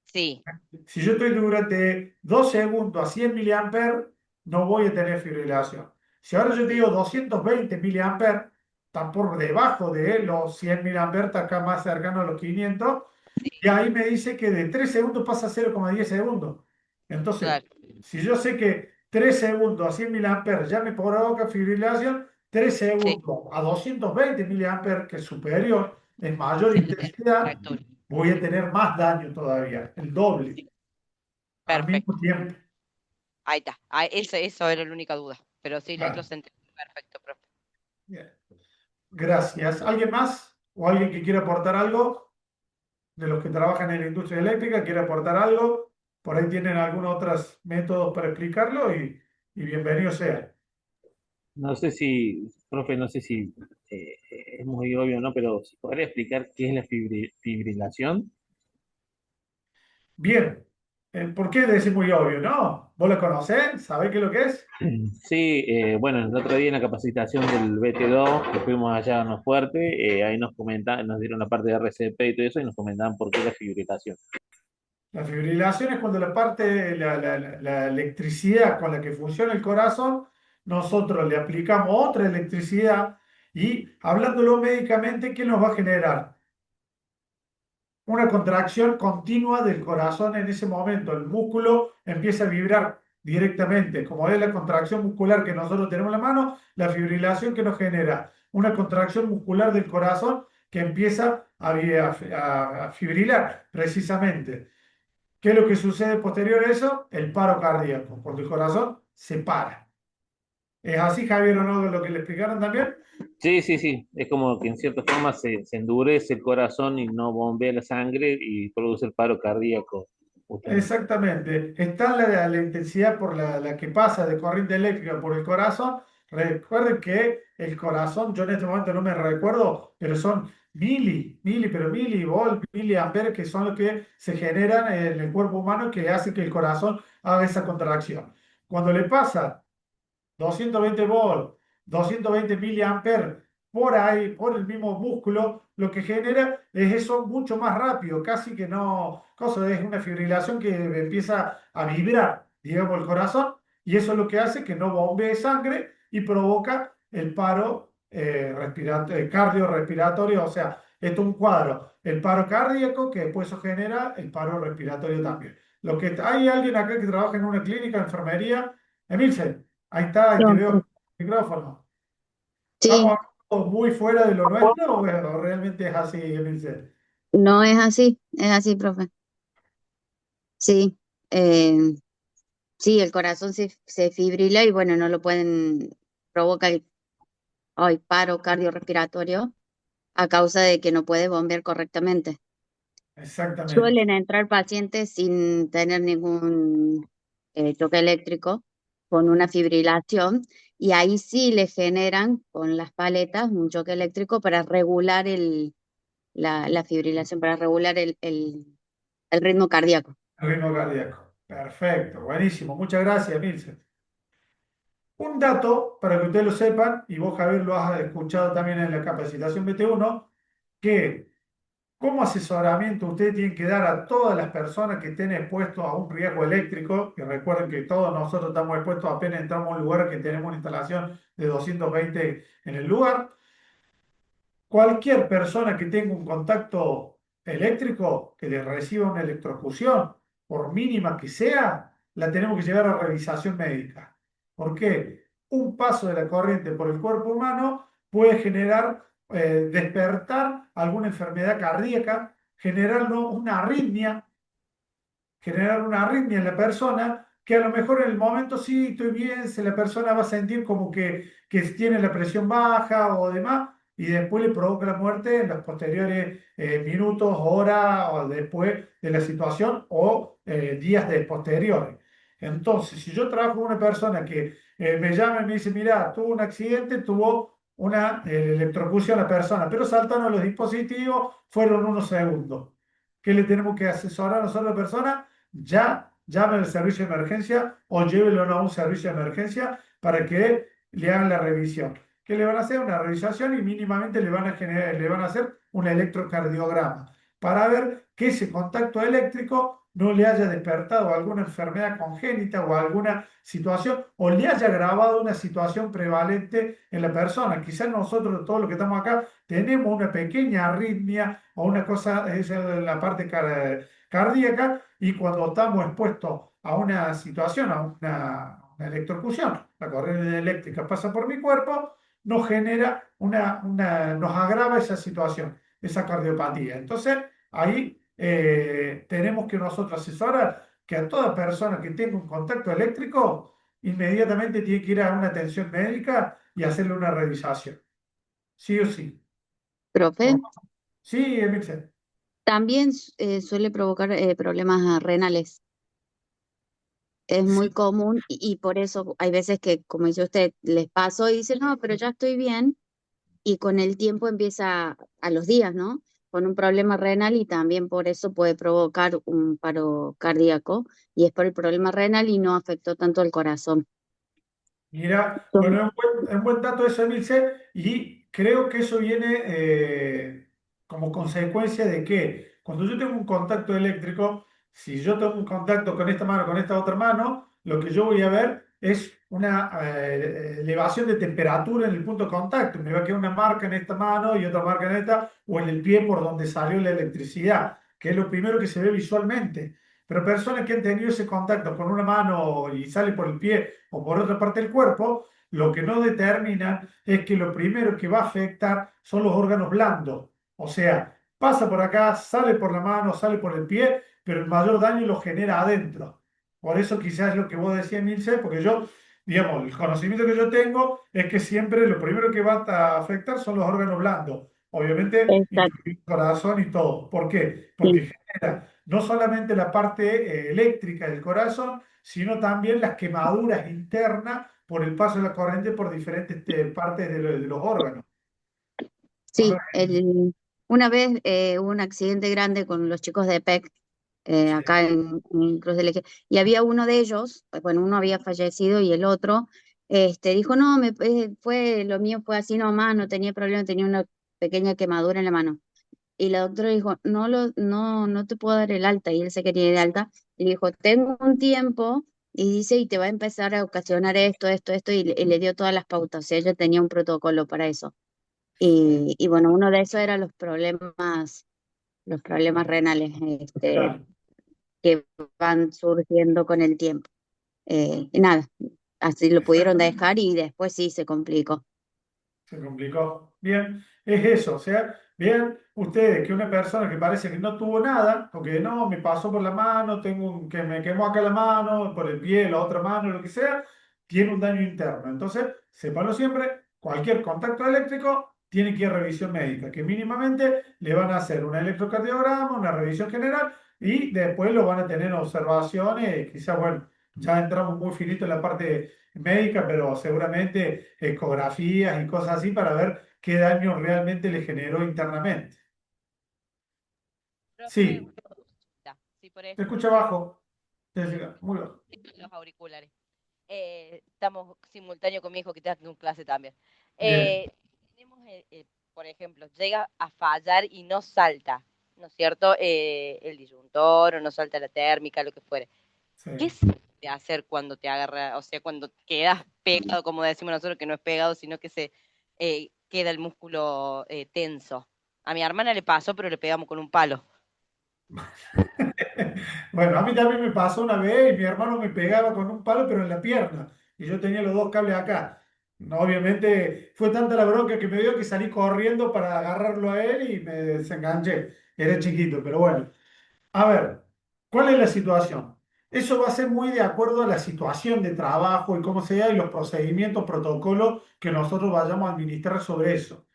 sí, Si yo estoy durante 2 segundos a 100 miliamperes, no voy a tener fibrilación. Si ahora yo te digo 220 miliamperes, está por debajo de los 100 miliamperes, está acá más cercano a los 500, y ahí me dice que de 3 segundos pasa a 0,10 segundos. Entonces, Claro, si yo sé que 3 segundos a 100 miliamperes ya me provoca fibrilación, 3 sí, segundos a 220 miliamperes, que es superior, en mayor sí, intensidad, contractura. voy a tener más daño todavía, el doble, Sí, al mismo perfecto. tiempo. Ahí está. Ah, eso era la única duda. Pero sí, Claro. los entendí. Perfecto, profe. Bien. Gracias. ¿Alguien más? ¿O alguien que quiera aportar algo? De los que trabajan en la industria eléctrica, quiere aportar algo. Por ahí tienen algunos otros métodos para explicarlo y bienvenido sea. No sé si, profe, no sé si es muy obvio o no, pero si podría explicar qué es la fibrilación. Bien. ¿Por qué decir muy obvio? ¿No? ¿Vos lo conocés? ¿Sabés qué es lo que es? Sí, bueno, el otro día en la capacitación del BT2, que fuimos allá a No Fuerte, ahí nos comentaban, nos dieron la parte de RCP y todo eso, y nos comentaban por qué la fibrilación. La fibrilación es cuando la electricidad con la que funciona el corazón, nosotros le aplicamos otra electricidad y hablándolo médicamente, ¿qué nos va a generar? Una contracción continua del corazón en ese momento. El músculo empieza a vibrar directamente. Como es la contracción muscular que nosotros tenemos en la mano, la fibrilación que nos genera una contracción muscular del corazón que empieza a fibrilar precisamente. ¿Qué es lo que sucede posterior a eso? El paro cardíaco, cuando el corazón se para. ¿Es así, Javier, o no, lo que le explicaron también? Sí, sí, sí, es como que en cierta forma se endurece el corazón y no bombea la sangre y produce el paro cardíaco, justamente. Exactamente. Está la intensidad por la que pasa de corriente eléctrica por el corazón. Recuerden que el corazón, yo en este momento no me recuerdo, pero son pero milivolt, miliamperes, que son los que se generan en el cuerpo humano que hace que el corazón haga esa contracción. Cuando le pasa 220 volts, 220 miliamperes por ahí, por el mismo músculo, lo que genera es eso mucho más rápido, casi que no, cosa, es una fibrilación que empieza a vibrar, digamos, el corazón, y eso es lo que hace que no bombee sangre y provoca el paro cardiorrespiratorio, o sea, esto es un cuadro, el paro cardíaco, que después eso genera el paro respiratorio también. Hay alguien acá que trabaja en una clínica de enfermería, Emilce. Ahí está, ahí te No, veo con el micrófono. sí, ¿Estamos hablando muy fuera de lo nuestro o realmente es así, Emilce? no es así, profe. Sí, sí, el corazón se fibrila y bueno, no lo pueden, provoca el paro cardiorrespiratorio a causa de que no puede bombear correctamente. Exactamente, Suelen entrar pacientes sin tener ningún choque eléctrico con una fibrilación y ahí sí le generan con las paletas un choque eléctrico para regular la fibrilación, para regular el ritmo cardíaco. el ritmo cardíaco. Perfecto, buenísimo. Muchas gracias, Emilce. Un dato para que ustedes lo sepan, y vos, Javier, lo has escuchado también en la capacitación BT1, que como asesoramiento ustedes tienen que dar a todas las personas que estén expuestos a un riesgo eléctrico, que recuerden que todos nosotros estamos expuestos apenas entramos a un lugar que tenemos una instalación de 220 en el lugar. Cualquier persona que tenga un contacto eléctrico, que le reciba una electrocución, por mínima que sea, la tenemos que llevar a revisación médica. ¿Por qué? Un paso de la corriente por el cuerpo humano puede despertar alguna enfermedad cardíaca, generar una arritmia en la persona, que a lo mejor en el momento sí, estoy bien, la persona va a sentir como que tiene la presión baja o demás, y después le provoca la muerte en los posteriores minutos, horas o después de la situación o días posteriores. Entonces, si yo trabajo con una persona que me llama y me dice, mira, tuvo un accidente, tuvo una electrocución a la persona, pero saltaron los dispositivos, fueron unos segundos. ¿Qué le tenemos que asesorar a nosotros a la persona? Ya llame al servicio de emergencia o llévelo a un servicio de emergencia para que le hagan la revisión. ¿Qué le van a hacer? Una revisación y mínimamente le van a hacer un electrocardiograma para ver que ese contacto eléctrico no le haya despertado alguna enfermedad congénita o alguna situación, o le haya agravado una situación prevalente en la persona. Quizás nosotros, todos los que estamos acá, tenemos una pequeña arritmia o una cosa, es en la parte cardíaca, y cuando estamos expuestos a una situación, a una electrocución, la corriente eléctrica pasa por mi cuerpo, nos genera nos agrava esa situación, esa cardiopatía. Entonces, ahí tenemos que nosotros asesorar que a toda persona que tenga un contacto eléctrico, inmediatamente tiene que ir a una atención médica y hacerle una revisación. Sí o sí. Profe, Sí, Emilce. también suele provocar problemas renales. Es muy Sí, común y por eso hay veces que, como dice usted, les paso y dicen, no, pero ya estoy bien, y con el tiempo empieza a los días, ¿no? Con un problema renal y también por eso puede provocar un paro cardíaco y es por el problema renal y no afectó tanto al corazón. mira, Entonces, bueno, es un buen dato eso, Emilce, y creo que eso viene como consecuencia de que cuando yo tengo un contacto eléctrico, si yo tengo un contacto con esta mano, con esta otra mano, lo que yo voy a ver es una elevación de temperatura en el punto de contacto. Me va a quedar una marca en esta mano y otra marca en esta, o en el pie por donde salió la electricidad, que es lo primero que se ve visualmente. Pero personas que han tenido ese contacto con una mano y sale por el pie o por otra parte del cuerpo, lo que no determina es que lo primero que va a afectar son los órganos blandos. O sea, pasa por acá, sale por la mano, sale por el pie, pero el mayor daño lo genera adentro. Por eso quizás es lo que vos decías, Milce, porque yo, digamos, el conocimiento que yo tengo es que siempre lo primero que va a afectar son los órganos blandos. Obviamente, exacto, incluido el corazón y todo. ¿Por qué? sí. Porque genera no solamente la parte eléctrica del corazón, sino también las quemaduras internas por el paso de la corriente por diferentes partes de los órganos. ¿O no? Sí, una vez hubo un accidente grande con los chicos de PEC acá en Cruz del Eje, y había uno de ellos, bueno, uno había fallecido y el otro dijo, no, lo mío fue así nomás, no tenía problema, tenía una pequeña quemadura en la mano. Y la doctora dijo, no te puedo dar el alta, y él se quería ir de alta, y dijo, tengo un tiempo, y dice, y te va a empezar a ocasionar esto, y le dio todas las pautas, o sea, ella tenía un protocolo para eso. Y bueno, uno de esos eran los problemas renales, Claro, que van surgiendo con el tiempo. Y nada, así lo pudieron exactamente. dejar y después sí se complicó. Se complicó. Bien, es eso. O sea, vean ustedes que una persona que parece que no tuvo nada, porque no, me pasó por la mano, que me quemó acá la mano, por el pie, la otra mano, lo que sea, tiene un daño interno. Entonces, sépanlo siempre, cualquier contacto eléctrico tiene que ir a revisión médica, que mínimamente le van a hacer un electrocardiograma, una revisión general, y después lo van a tener observaciones, quizás, bueno, ya entramos muy finito en la parte médica, pero seguramente ecografías y cosas así para ver qué daño realmente le generó internamente. Profe, Sí, una consulta. Si por te escucha ejemplo, abajo, Jessica, muy bien. los auriculares, estamos simultáneo con mi hijo que está en clase también. Bien, Tenemos, por ejemplo, llega a fallar y no salta, ¿no es cierto? El disyuntor o no salta la térmica, lo que fuere. sí. ¿Qué se debe hacer cuando te agarra, o sea, cuando quedas pegado, como decimos nosotros, que no es pegado, sino que se queda el músculo tenso? A mi hermana le pasó, pero le pegamos con un palo. Bueno, a mí también me pasó una vez y mi hermano me pegaba con un palo, pero en la pierna, y yo tenía los dos cables acá. No, obviamente fue tanta la bronca que me dio que salí corriendo para agarrarlo a él y me desenganché. Era chiquito, pero bueno. A ver, ¿cuál es la situación? Eso va a ser muy de acuerdo a la situación de trabajo y cómo sea y los procedimientos, protocolos que nosotros vayamos a administrar sobre eso.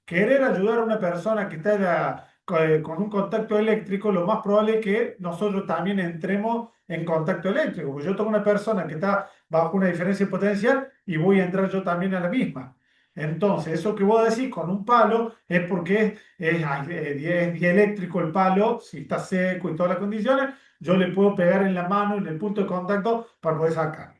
Querer ayudar a una persona que está con un contacto eléctrico, lo más probable es que nosotros también entremos en contacto eléctrico. Porque yo tengo una persona que está bajo una diferencia de potencial y voy a entrar yo también a la misma. Entonces, eso que vos decís con un palo es porque es dieléctrico el palo, si está seco y todas las condiciones, yo le puedo pegar en la mano, en el punto de contacto para poder sacar.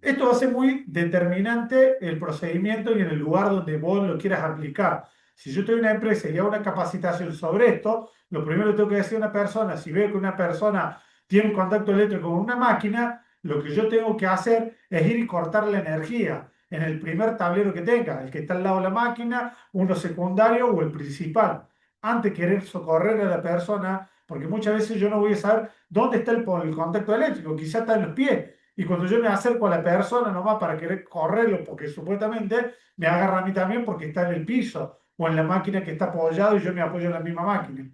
Esto va a ser muy determinante el procedimiento y en el lugar donde vos lo quieras aplicar. Si yo tengo una empresa y hago una capacitación sobre esto, lo primero que tengo que decir a una persona, si veo que una persona tiene un contacto eléctrico con una máquina, lo que yo tengo que hacer es ir y cortar la energía en el primer tablero que tenga, el que está al lado de la máquina, uno secundario o el principal, antes de querer socorrer a la persona, porque muchas veces yo no voy a saber dónde está el contacto eléctrico, quizá está en los pies. Y cuando yo me acerco a la persona nomás para querer correrlo, porque supuestamente me agarra a mí también porque está en el piso o en la máquina que está apoyado y yo me apoyo en la misma máquina.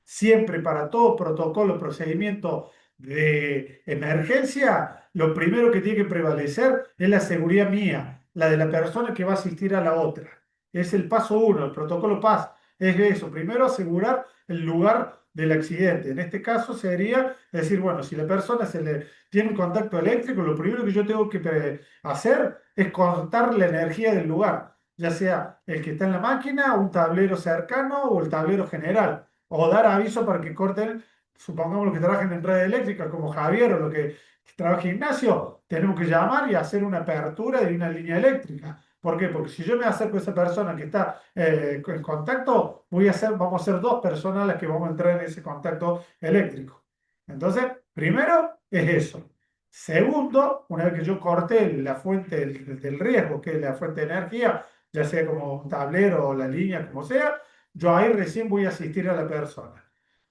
Siempre para todo protocolo, procedimiento de emergencia, lo primero que tiene que prevalecer es la seguridad mía, la de la persona que va a asistir a la otra. Es el paso uno, el protocolo PAS. Es eso, primero asegurar el lugar del accidente. En este caso sería decir, bueno, si la persona se le tiene un contacto eléctrico, lo primero que yo tengo que hacer es cortar la energía del lugar, ya sea el que está en la máquina, un tablero cercano o el tablero general o dar aviso para que corten, supongamos los que trabajen en red eléctrica, como Javier o lo que trabaja en gimnasio, tenemos que llamar y hacer una apertura de una línea eléctrica. ¿Por qué? Porque si yo me acerco a esa persona que está en contacto, vamos a ser dos personas las que vamos a entrar en ese contacto eléctrico. Entonces, primero es eso. Segundo, una vez que yo corté la fuente del riesgo, que es la fuente de energía, ya sea como un tablero o la línea, como sea, yo ahí recién voy a asistir a la persona.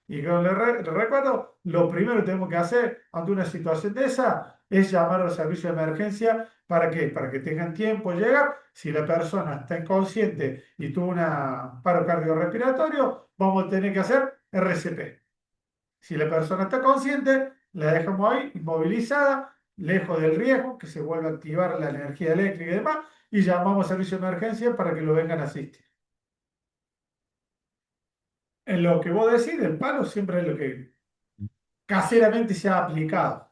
Y como le recuerdo, lo primero que tenemos que hacer ante una situación de esa es llamar al servicio de emergencia. ¿Para qué? Para que tengan tiempo de llegar. Si la persona está inconsciente y tuvo un paro cardiorrespiratorio, vamos a tener que hacer RCP. Si la persona está consciente, la dejamos ahí inmovilizada, lejos del riesgo, que se vuelva a activar la energía eléctrica y demás, y llamamos al servicio de emergencia para que lo vengan a asistir. En lo que vos decís, el palo siempre es lo que caseramente se ha aplicado.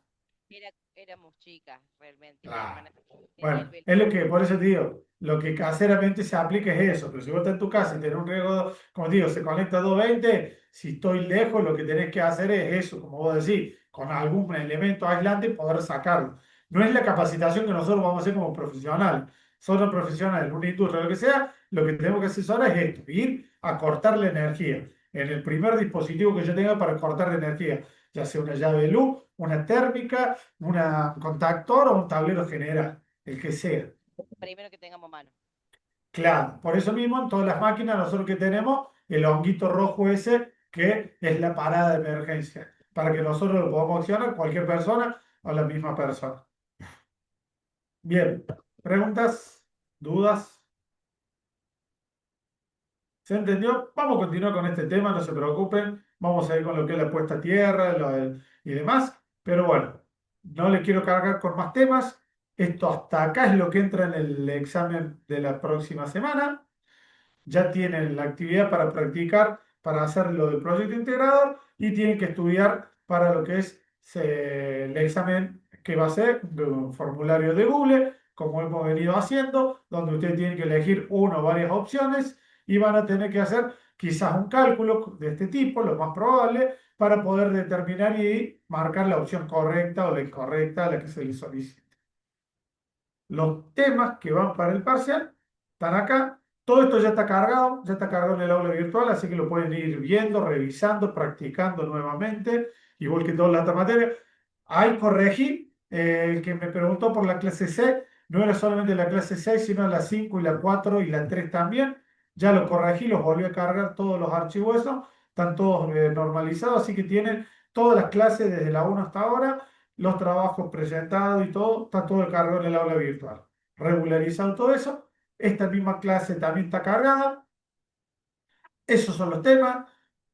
Éramos chicas, realmente. Mi Claro. hermana tenía Bueno, el velo. es lo que, por eso te digo, lo que caseramente se aplica es eso, pero si vos estás en tu casa y tenés un riesgo, como te digo, se conecta a 220, si estoy lejos, lo que tenés que hacer es eso, como vos decís, con algún elemento aislante poder sacarlo. No es la capacitación que nosotros vamos a hacer como profesionales. Somos profesionales en una industria, lo que sea, lo que tenemos que hacer ahora es esto, ir a cortar la energía en el primer dispositivo que yo tenga para cortar la energía, ya sea una llave de luz, una térmica, un contactor o un tablero general, el que sea. Primero que tengamos mano. Claro, por eso mismo en todas las máquinas nosotros que tenemos el honguito rojo ese que es la parada de emergencia, para que nosotros lo podamos accionar cualquier persona o la misma persona. Bien, preguntas, dudas. ¿Se entendió? Vamos a continuar con este tema, no se preocupen. Vamos a ir con lo que es la puesta a tierra y demás. Pero bueno, no le quiero cargar con más temas. Esto hasta acá es lo que entra en el examen de la próxima semana. Ya tienen la actividad para practicar, para hacer lo del proyecto integrador y tienen que estudiar para lo que es el examen que va a ser de un formulario de Google, como hemos venido haciendo, donde ustedes tienen que elegir una o varias opciones y van a tener que hacer quizás un cálculo de este tipo, lo más probable, para poder determinar y marcar la opción correcta o la incorrecta a la que se les solicite. Los temas que van para el parcial están acá. Todo esto ya está cargado en el aula virtual, así que lo pueden ir viendo, revisando, practicando nuevamente, igual que todas las otras materias. Ahí corregí, el que me preguntó por la clase C, no era solamente la clase 6, sino la 5 y la 4 y la 3 también. Ya lo corregí, los volví a cargar todos los archivos esos, están todos normalizados, así que tienen todas las clases desde la 1 hasta ahora, los trabajos presentados y todo, está todo cargado en el aula virtual. Regularizado todo eso. Esta misma clase también está cargada. Esos son los temas.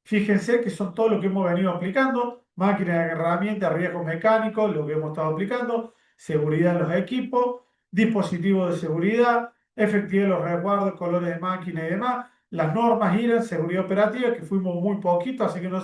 Fíjense que son todo lo que hemos venido aplicando. Máquinas, herramientas, riesgos mecánicos, lo que hemos estado aplicando. Seguridad en los equipos. Dispositivos de seguridad. Efectividad de los resguardos, colores de máquina y demás. Las normas IRA, seguridad operativa, que fuimos muy poquito, así que no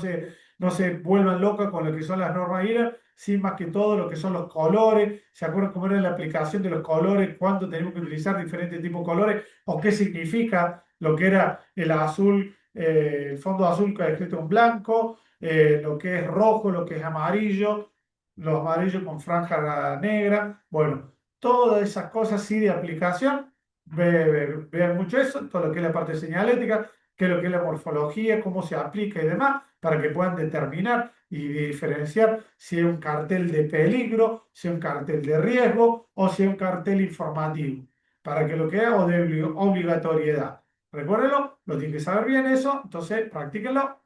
se vuelvan locas con lo que son las normas IRA, sí, más que todo lo que son los colores. ¿Se acuerdan cómo era la aplicación de los colores? ¿Cuándo tenemos que utilizar diferentes tipos de colores? ¿O qué significa lo que era el azul, el fondo azul escrito en blanco, lo que es rojo, lo que es amarillo, los amarillos con franja negra? Bueno, todas esas cosas sí de aplicación vean mucho eso, todo lo que es la parte señalética, qué es lo que es la morfología, cómo se aplica y demás, para que puedan determinar y diferenciar si es un cartel de peligro, si es un cartel de riesgo o si es un cartel informativo, para que lo que haga o de obligatoriedad. Recuérdenlo, lo tienen que saber bien eso, entonces practíquenlo.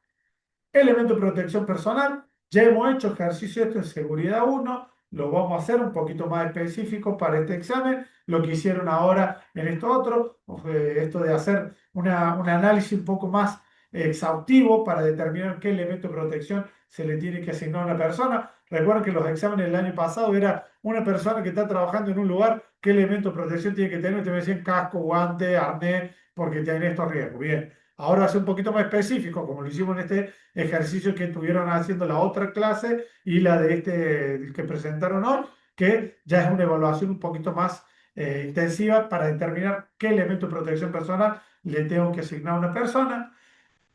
Elemento de protección personal. Ya hemos hecho ejercicio esto en seguridad 1. Lo vamos a hacer un poquito más específico para este examen. Lo que hicieron ahora en esto otro, esto de hacer un análisis un poco más exhaustivo para determinar qué elemento de protección se le tiene que asignar a una persona. Recuerden que los exámenes del año pasado era una persona que está trabajando en un lugar, qué elemento de protección tiene que tener. Te decían casco, guante, arnés, porque tienen estos riesgos. Bien. Ahora va a ser un poquito más específico, como lo hicimos en este ejercicio que estuvieron haciendo la otra clase y la de este que presentaron hoy, que ya es una evaluación un poquito más intensiva para determinar qué elemento de protección personal le tengo que asignar a una persona.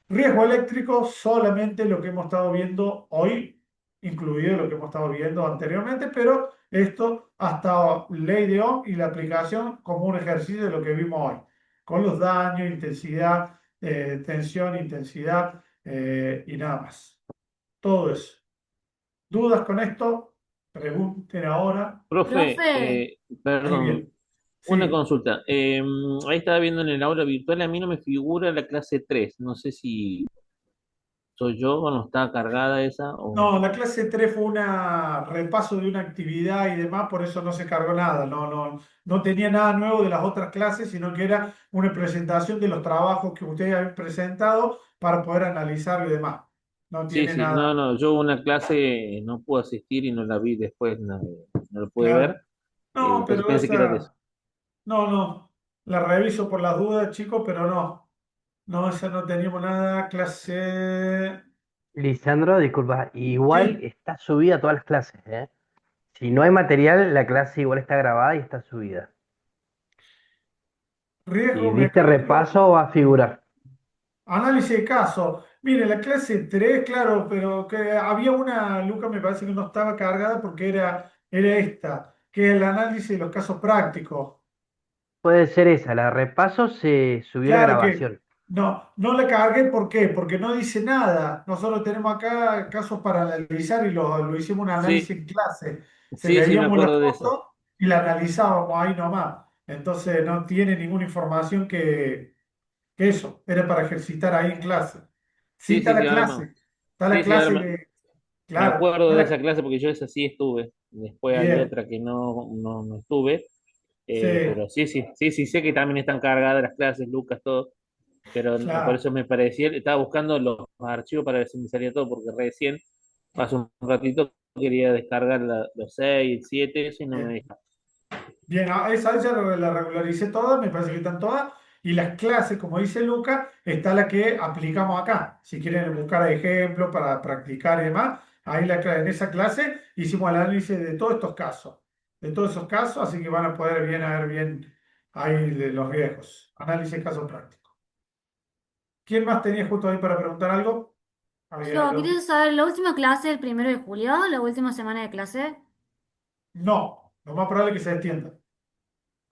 Riesgo eléctrico, solamente lo que hemos estado viendo hoy, incluido lo que hemos estado viendo anteriormente, pero esto ha estado ley de Ohm y la aplicación como un ejercicio de lo que vimos hoy, con los daños, intensidad, tensión, intensidad y nada más. Todo eso. ¿Dudas con esto? Pregunten ahora. Profe, Profe, Ahí perdón, bien. una Sí. consulta. Ahí estaba viendo en el aula virtual, a mí no me figura la clase 3. No sé si soy yo o no está cargada esa o... No, la clase 3 fue un repaso de una actividad y demás, por eso no se cargó nada. No tenía nada nuevo de las otras clases, sino que era una presentación de los trabajos que ustedes habían presentado para poder analizarlo y demás. No Sí, tiene sí, no, nada. no, yo una clase no pude asistir y no la vi después, no, no lo pude ver, Claro. No, entonces pero pensé que era de eso. esa, no. La reviso por las dudas, chicos, pero no. No, esa no teníamos nada. Clase. Lisandro, disculpa, igual Sí, está subida a todas las clases, ¿eh? Si no hay material, la clase igual está grabada y está subida. Si riesgo diste mecánico. repaso, va a figurar. Análisis de caso. Mire, la clase 3, claro, pero que había una, Luca, me parece que no estaba cargada porque era esta, que es el análisis de los casos prácticos. Puede ser esa, la de repaso se subió la Claro que grabación. no la cargué, ¿por qué? Porque no dice nada. Nosotros tenemos acá casos para analizar y lo hicimos un análisis Sí, en clase. Se sí, sí, me veíamos la acuerdo de eso. foto y la analizábamos ahí nomás. Entonces no tiene ninguna información que eso, era para ejercitar ahí en clase. Sí, Sí, sí, sí, ahora me, está la sí, sí, ahora clase me, de, me claro, acuerdo de esa clase porque yo esa sí estuve, después hay bien, otra que no estuve, sí, pero sí, sí, sí, sí, sé que también están cargadas las clases, Lucas, todo, pero por claro, eso me parecía, estaba buscando los archivos para ver si me salía todo, porque recién, hace un ratito, quería descargar los 6, el 7, eso y no me bien. deja. Bien, esa ya la regularicé todas, me parece que están todas. Y las clases, como dice Luca, está la que aplicamos acá. Si quieren buscar ejemplos para practicar y demás, ahí en esa clase hicimos el análisis de todos estos casos, de todos esos casos, así que van a poder bien a ver bien ahí de los riesgos. Análisis de caso práctico. ¿Quién más tenía justo ahí para preguntar algo? Había yo algo. quería saber, ¿la última clase el 1 de julio? ¿La última semana de clase? No, lo más probable es que se extienda.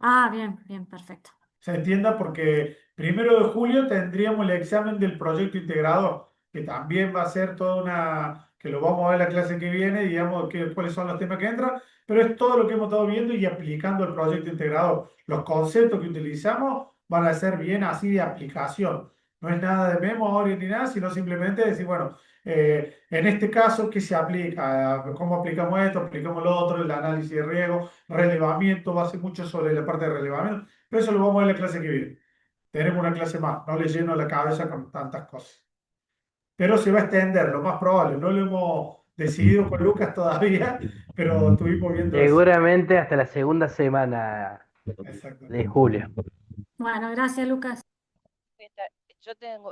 Ah, bien, bien, perfecto. Se entienda porque 1 de julio tendríamos el examen del proyecto integrador, que también va a ser toda que lo vamos a ver la clase que viene, digamos cuáles son los temas que entran, pero es todo lo que hemos estado viendo y aplicando el proyecto integrador. Los conceptos que utilizamos van a ser bien así de aplicación. No es nada de memoria ni nada, sino simplemente decir, bueno, en este caso, ¿qué se aplica? ¿Cómo aplicamos esto? ¿Aplicamos lo otro? El análisis de riesgo, relevamiento, va a ser mucho sobre la parte de relevamiento. Pero eso lo vamos a ver en la clase que viene. Tenemos una clase más, no le lleno la cabeza con tantas cosas. Pero se va a extender, lo más probable. No lo hemos decidido con Lucas todavía, pero estuvimos viendo eso. Seguramente hasta la segunda semana de Exactamente. julio. Bueno, gracias, Lucas.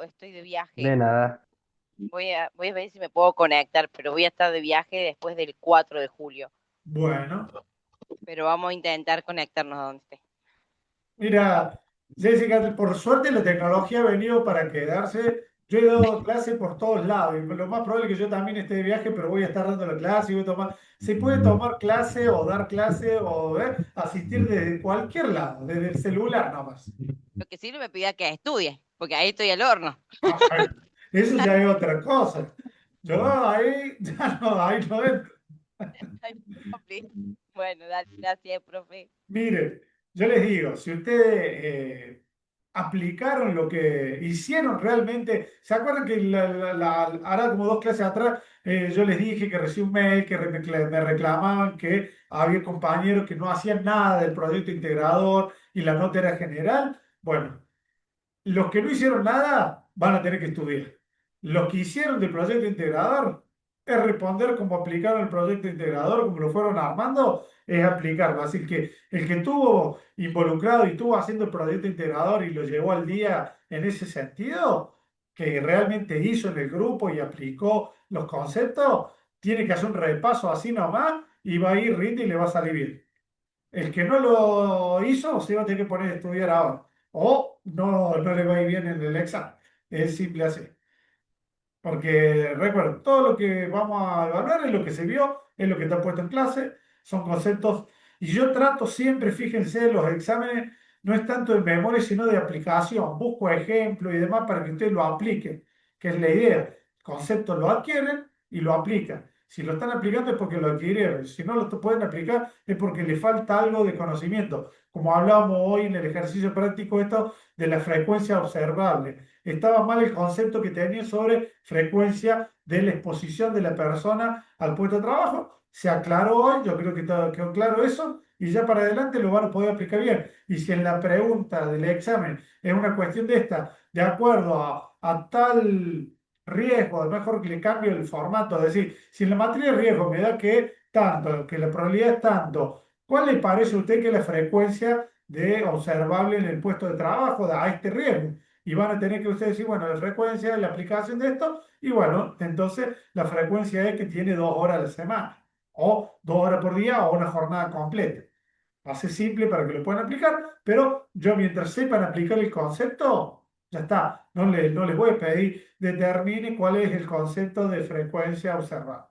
Estoy de viaje. De nada. Voy a ver si me puedo conectar, pero voy a estar de viaje después del 4 de julio. Bueno, Pero vamos a intentar conectarnos a donde esté. mira, Jessica, por suerte la tecnología ha venido para quedarse Yo he dado clase por todos lados y lo más probable es que yo también esté de viaje, pero voy a estar dando la clase y voy a tomar. Se puede tomar clase o dar clase o asistir desde cualquier lado, desde el celular nomás. Lo que sí no me pida que estudie, porque ahí estoy al horno. Ah, eso ya es otra cosa. Yo ahí ya no, ahí no entro. Ay, profe. Bueno, dale, gracias, profe. Miren, yo les digo, si ustedes aplicaron lo que hicieron realmente, ¿se acuerdan que hará como 2 clases atrás yo les dije que recibí un mail que me reclamaban que había compañeros que no hacían nada del proyecto integrador y la nota era general? Bueno, los que no hicieron nada van a tener que estudiar. Los que hicieron del proyecto integrador es responder cómo aplicaron el proyecto integrador, como lo fueron armando, es aplicarlo. Así que el que estuvo involucrado y estuvo haciendo el proyecto integrador y lo llevó al día en ese sentido, que realmente hizo en el grupo y aplicó los conceptos, tiene que hacer un repaso así nomás y va a ir, rinde y le va a salir bien. El que no lo hizo se va a tener que poner a estudiar ahora. O no le va a ir bien en el examen. Es simple así. Porque recuerden, todo lo que vamos a evaluar es lo que se vio, es lo que está puesto en clase, son conceptos. Y yo trato siempre, fíjense, los exámenes no es tanto de memoria, sino de aplicación. Busco ejemplos y demás para que ustedes lo apliquen, que es la idea. Conceptos lo adquieren y lo aplican. Si lo están aplicando es porque lo adquirieron. Si no lo pueden aplicar es porque le falta algo de conocimiento. Como hablábamos hoy en el ejercicio práctico esto de la frecuencia observable. Estaba mal el concepto que tenía sobre frecuencia de la exposición de la persona al puesto de trabajo. Se aclaró hoy, yo creo que quedó claro eso, y ya para adelante lo van a poder aplicar bien. Y si en la pregunta del examen es una cuestión de esta, de acuerdo a tal riesgo, mejor que le cambie el formato, es decir, si en la materia de riesgo me da que tanto, que la probabilidad es tanto, ¿cuál le parece a usted que es la frecuencia de observable en el puesto de trabajo a este riesgo? Y van a tener que ustedes decir, bueno, la frecuencia de la aplicación de esto, y bueno, entonces la frecuencia es que tiene 2 horas a la semana, o 2 horas por día, o una jornada completa. Hace simple para que lo puedan aplicar, pero yo mientras sepan aplicar el concepto, ya está. No les voy a pedir determine cuál es el concepto de frecuencia observada.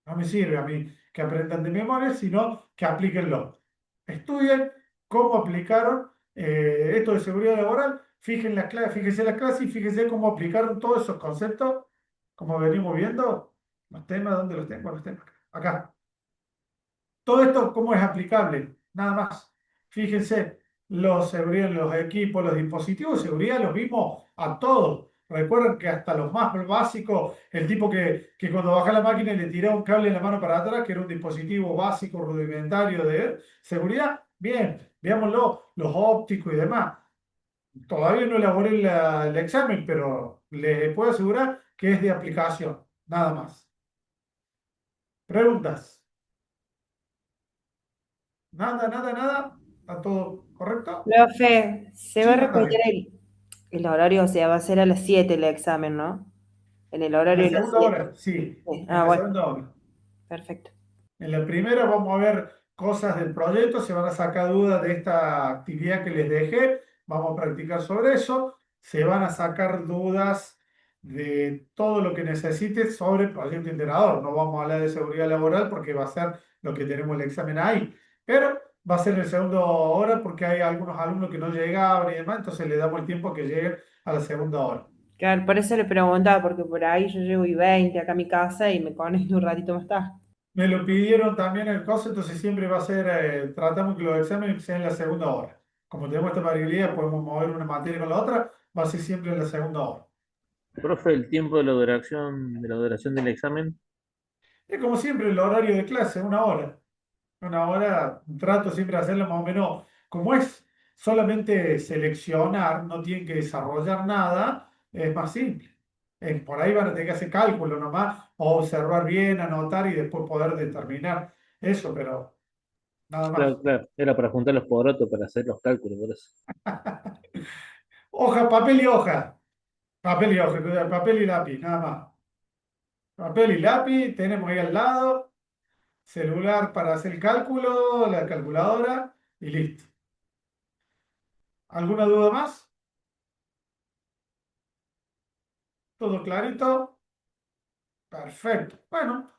No me sirve a mí que aprendan de memoria, sino que aplíquenlo. Estudien cómo aplicaron esto de seguridad laboral, fíjense la clase y fíjense cómo aplicaron todos esos conceptos, como venimos viendo, los temas, ¿dónde los tengo? Los temas. Acá. Todo esto, ¿cómo es aplicable? Nada más. Fíjense, los equipos, los dispositivos de seguridad los vimos a todos. Recuerden que hasta los más básicos, el tipo que cuando baja la máquina le tiraba un cable en la mano para atrás, que era un dispositivo básico, rudimentario de seguridad, bien, veámoslo, los ópticos y demás. Todavía no elaboré el examen, pero les puedo asegurar que es de aplicación, nada más. ¿Preguntas? Nada, nada, nada. ¿Está todo correcto? Profe, se va a Sí, repetir mándame. el horario, o sea, va a ser a las 7 el examen, ¿no? En el En la horario de las segunda 7. hora, sí. Sí. En Ah, la bueno, segunda hora. perfecto. En la primera vamos a ver cosas del proyecto, se van a sacar dudas de esta actividad que les dejé, vamos a practicar sobre eso, se van a sacar dudas de todo lo que necesites sobre el proyecto integrador. No vamos a hablar de seguridad laboral porque va a ser lo que tenemos el examen ahí, pero va a ser en la segunda hora porque hay algunos alumnos que no llegaban y demás, entonces le damos el tiempo que lleguen a la segunda hora. Claro, por eso le preguntaba, porque por ahí yo llego y 20 acá a mi casa y me conecto un ratito más tarde. Me lo pidieron también el costo, entonces siempre va a ser, tratamos que los exámenes sean en la segunda hora. Como tenemos esta variabilidad, podemos mover una materia con la otra, va a ser siempre en la segunda hora. Profe, el tiempo de la duración del examen. Es como siempre el horario de clase, 1 hora. 1 hora, trato siempre de hacerlo más o menos, como es solamente seleccionar, no tienen que desarrollar nada, es más simple. Por ahí van a tener que hacer cálculo nomás, o observar bien, anotar y después poder determinar eso, pero nada más. Claro, claro, era para juntar los porotos para hacer los cálculos, por eso. Hoja, papel y hoja. Papel y hoja, papel y lápiz, nada más. Papel y lápiz, tenemos ahí al lado, celular para hacer el cálculo, la calculadora y listo. ¿Alguna duda más? ¿Todo clarito? Perfecto. Bueno,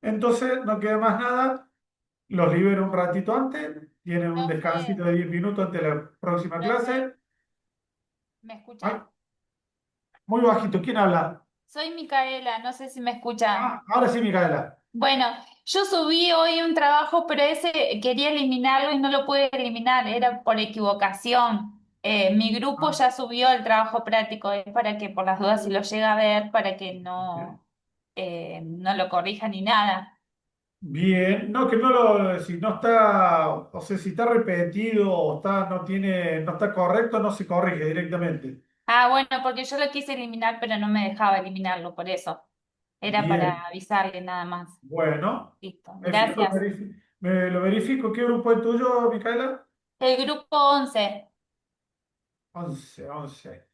entonces no queda más nada. Los libero un ratito antes. Tienen un descansito de 10 minutos antes de la próxima clase. ¿Me escuchan? Ah, muy bajito. ¿Quién habla? Soy Micaela, no sé si me escuchan. Ahora sí, Micaela. Bueno, yo subí hoy un trabajo, pero ese quería eliminarlo y no lo pude eliminar, era por equivocación. Mi grupo ya subió el trabajo práctico, es para que por las dudas si lo llega a ver, para que no lo corrija ni nada. Bien, no, que no lo, si no está, o sea, si está repetido o está, no está correcto, no se corrige directamente. Ah, bueno, porque yo lo quise eliminar, pero no me dejaba eliminarlo, por eso. Era Bien, para avisarle nada más. bueno, Listo, me fijo, gracias. me lo verifico. ¿Qué grupo es tuyo, Micaela? El grupo 11. 11.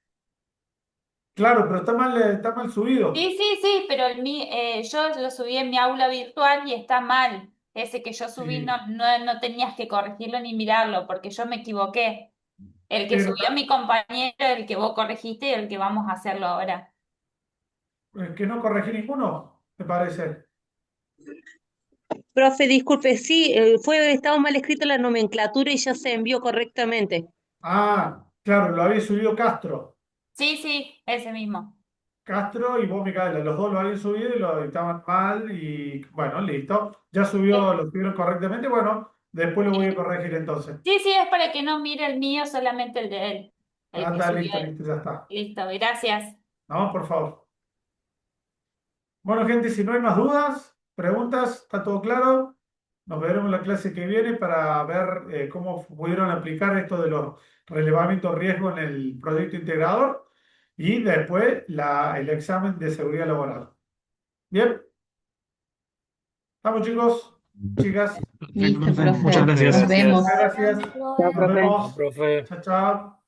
Claro, pero está mal subido. Sí, sí, sí, pero yo lo subí en mi aula virtual y está mal. Ese que yo subí Sí, no tenías que corregirlo ni mirarlo, porque yo me equivoqué. El que pero subió mi compañero, el que vos corregiste y el que vamos a hacerlo ahora. que no corregí ninguno, me parece. Profe, disculpe, sí, estaba mal escrita la nomenclatura y ya se envió correctamente. Ah, claro, lo había subido Castro. Sí, sí, ese mismo. Castro y vos, Micaela, los dos lo habían subido y lo estaban mal y bueno, listo. Ya subió, lo subieron correctamente, bueno, después lo voy a corregir entonces. Sí, sí, es para que no mire el mío, solamente el de él, el Ah, que está subió listo, él. listo, ya está. Listo, gracias. No, por favor. Bueno, gente, si no hay más dudas, preguntas, está todo claro. Nos veremos en la clase que viene para ver cómo pudieron aplicar esto de los relevamientos de riesgo en el proyecto integrador y después el examen de seguridad laboral. Bien, vamos chicos, chicas. Listo, profe. Muchas gracias. Nos vemos. Muchas gracias. Chao, Nos profe. vemos. Chao, chao.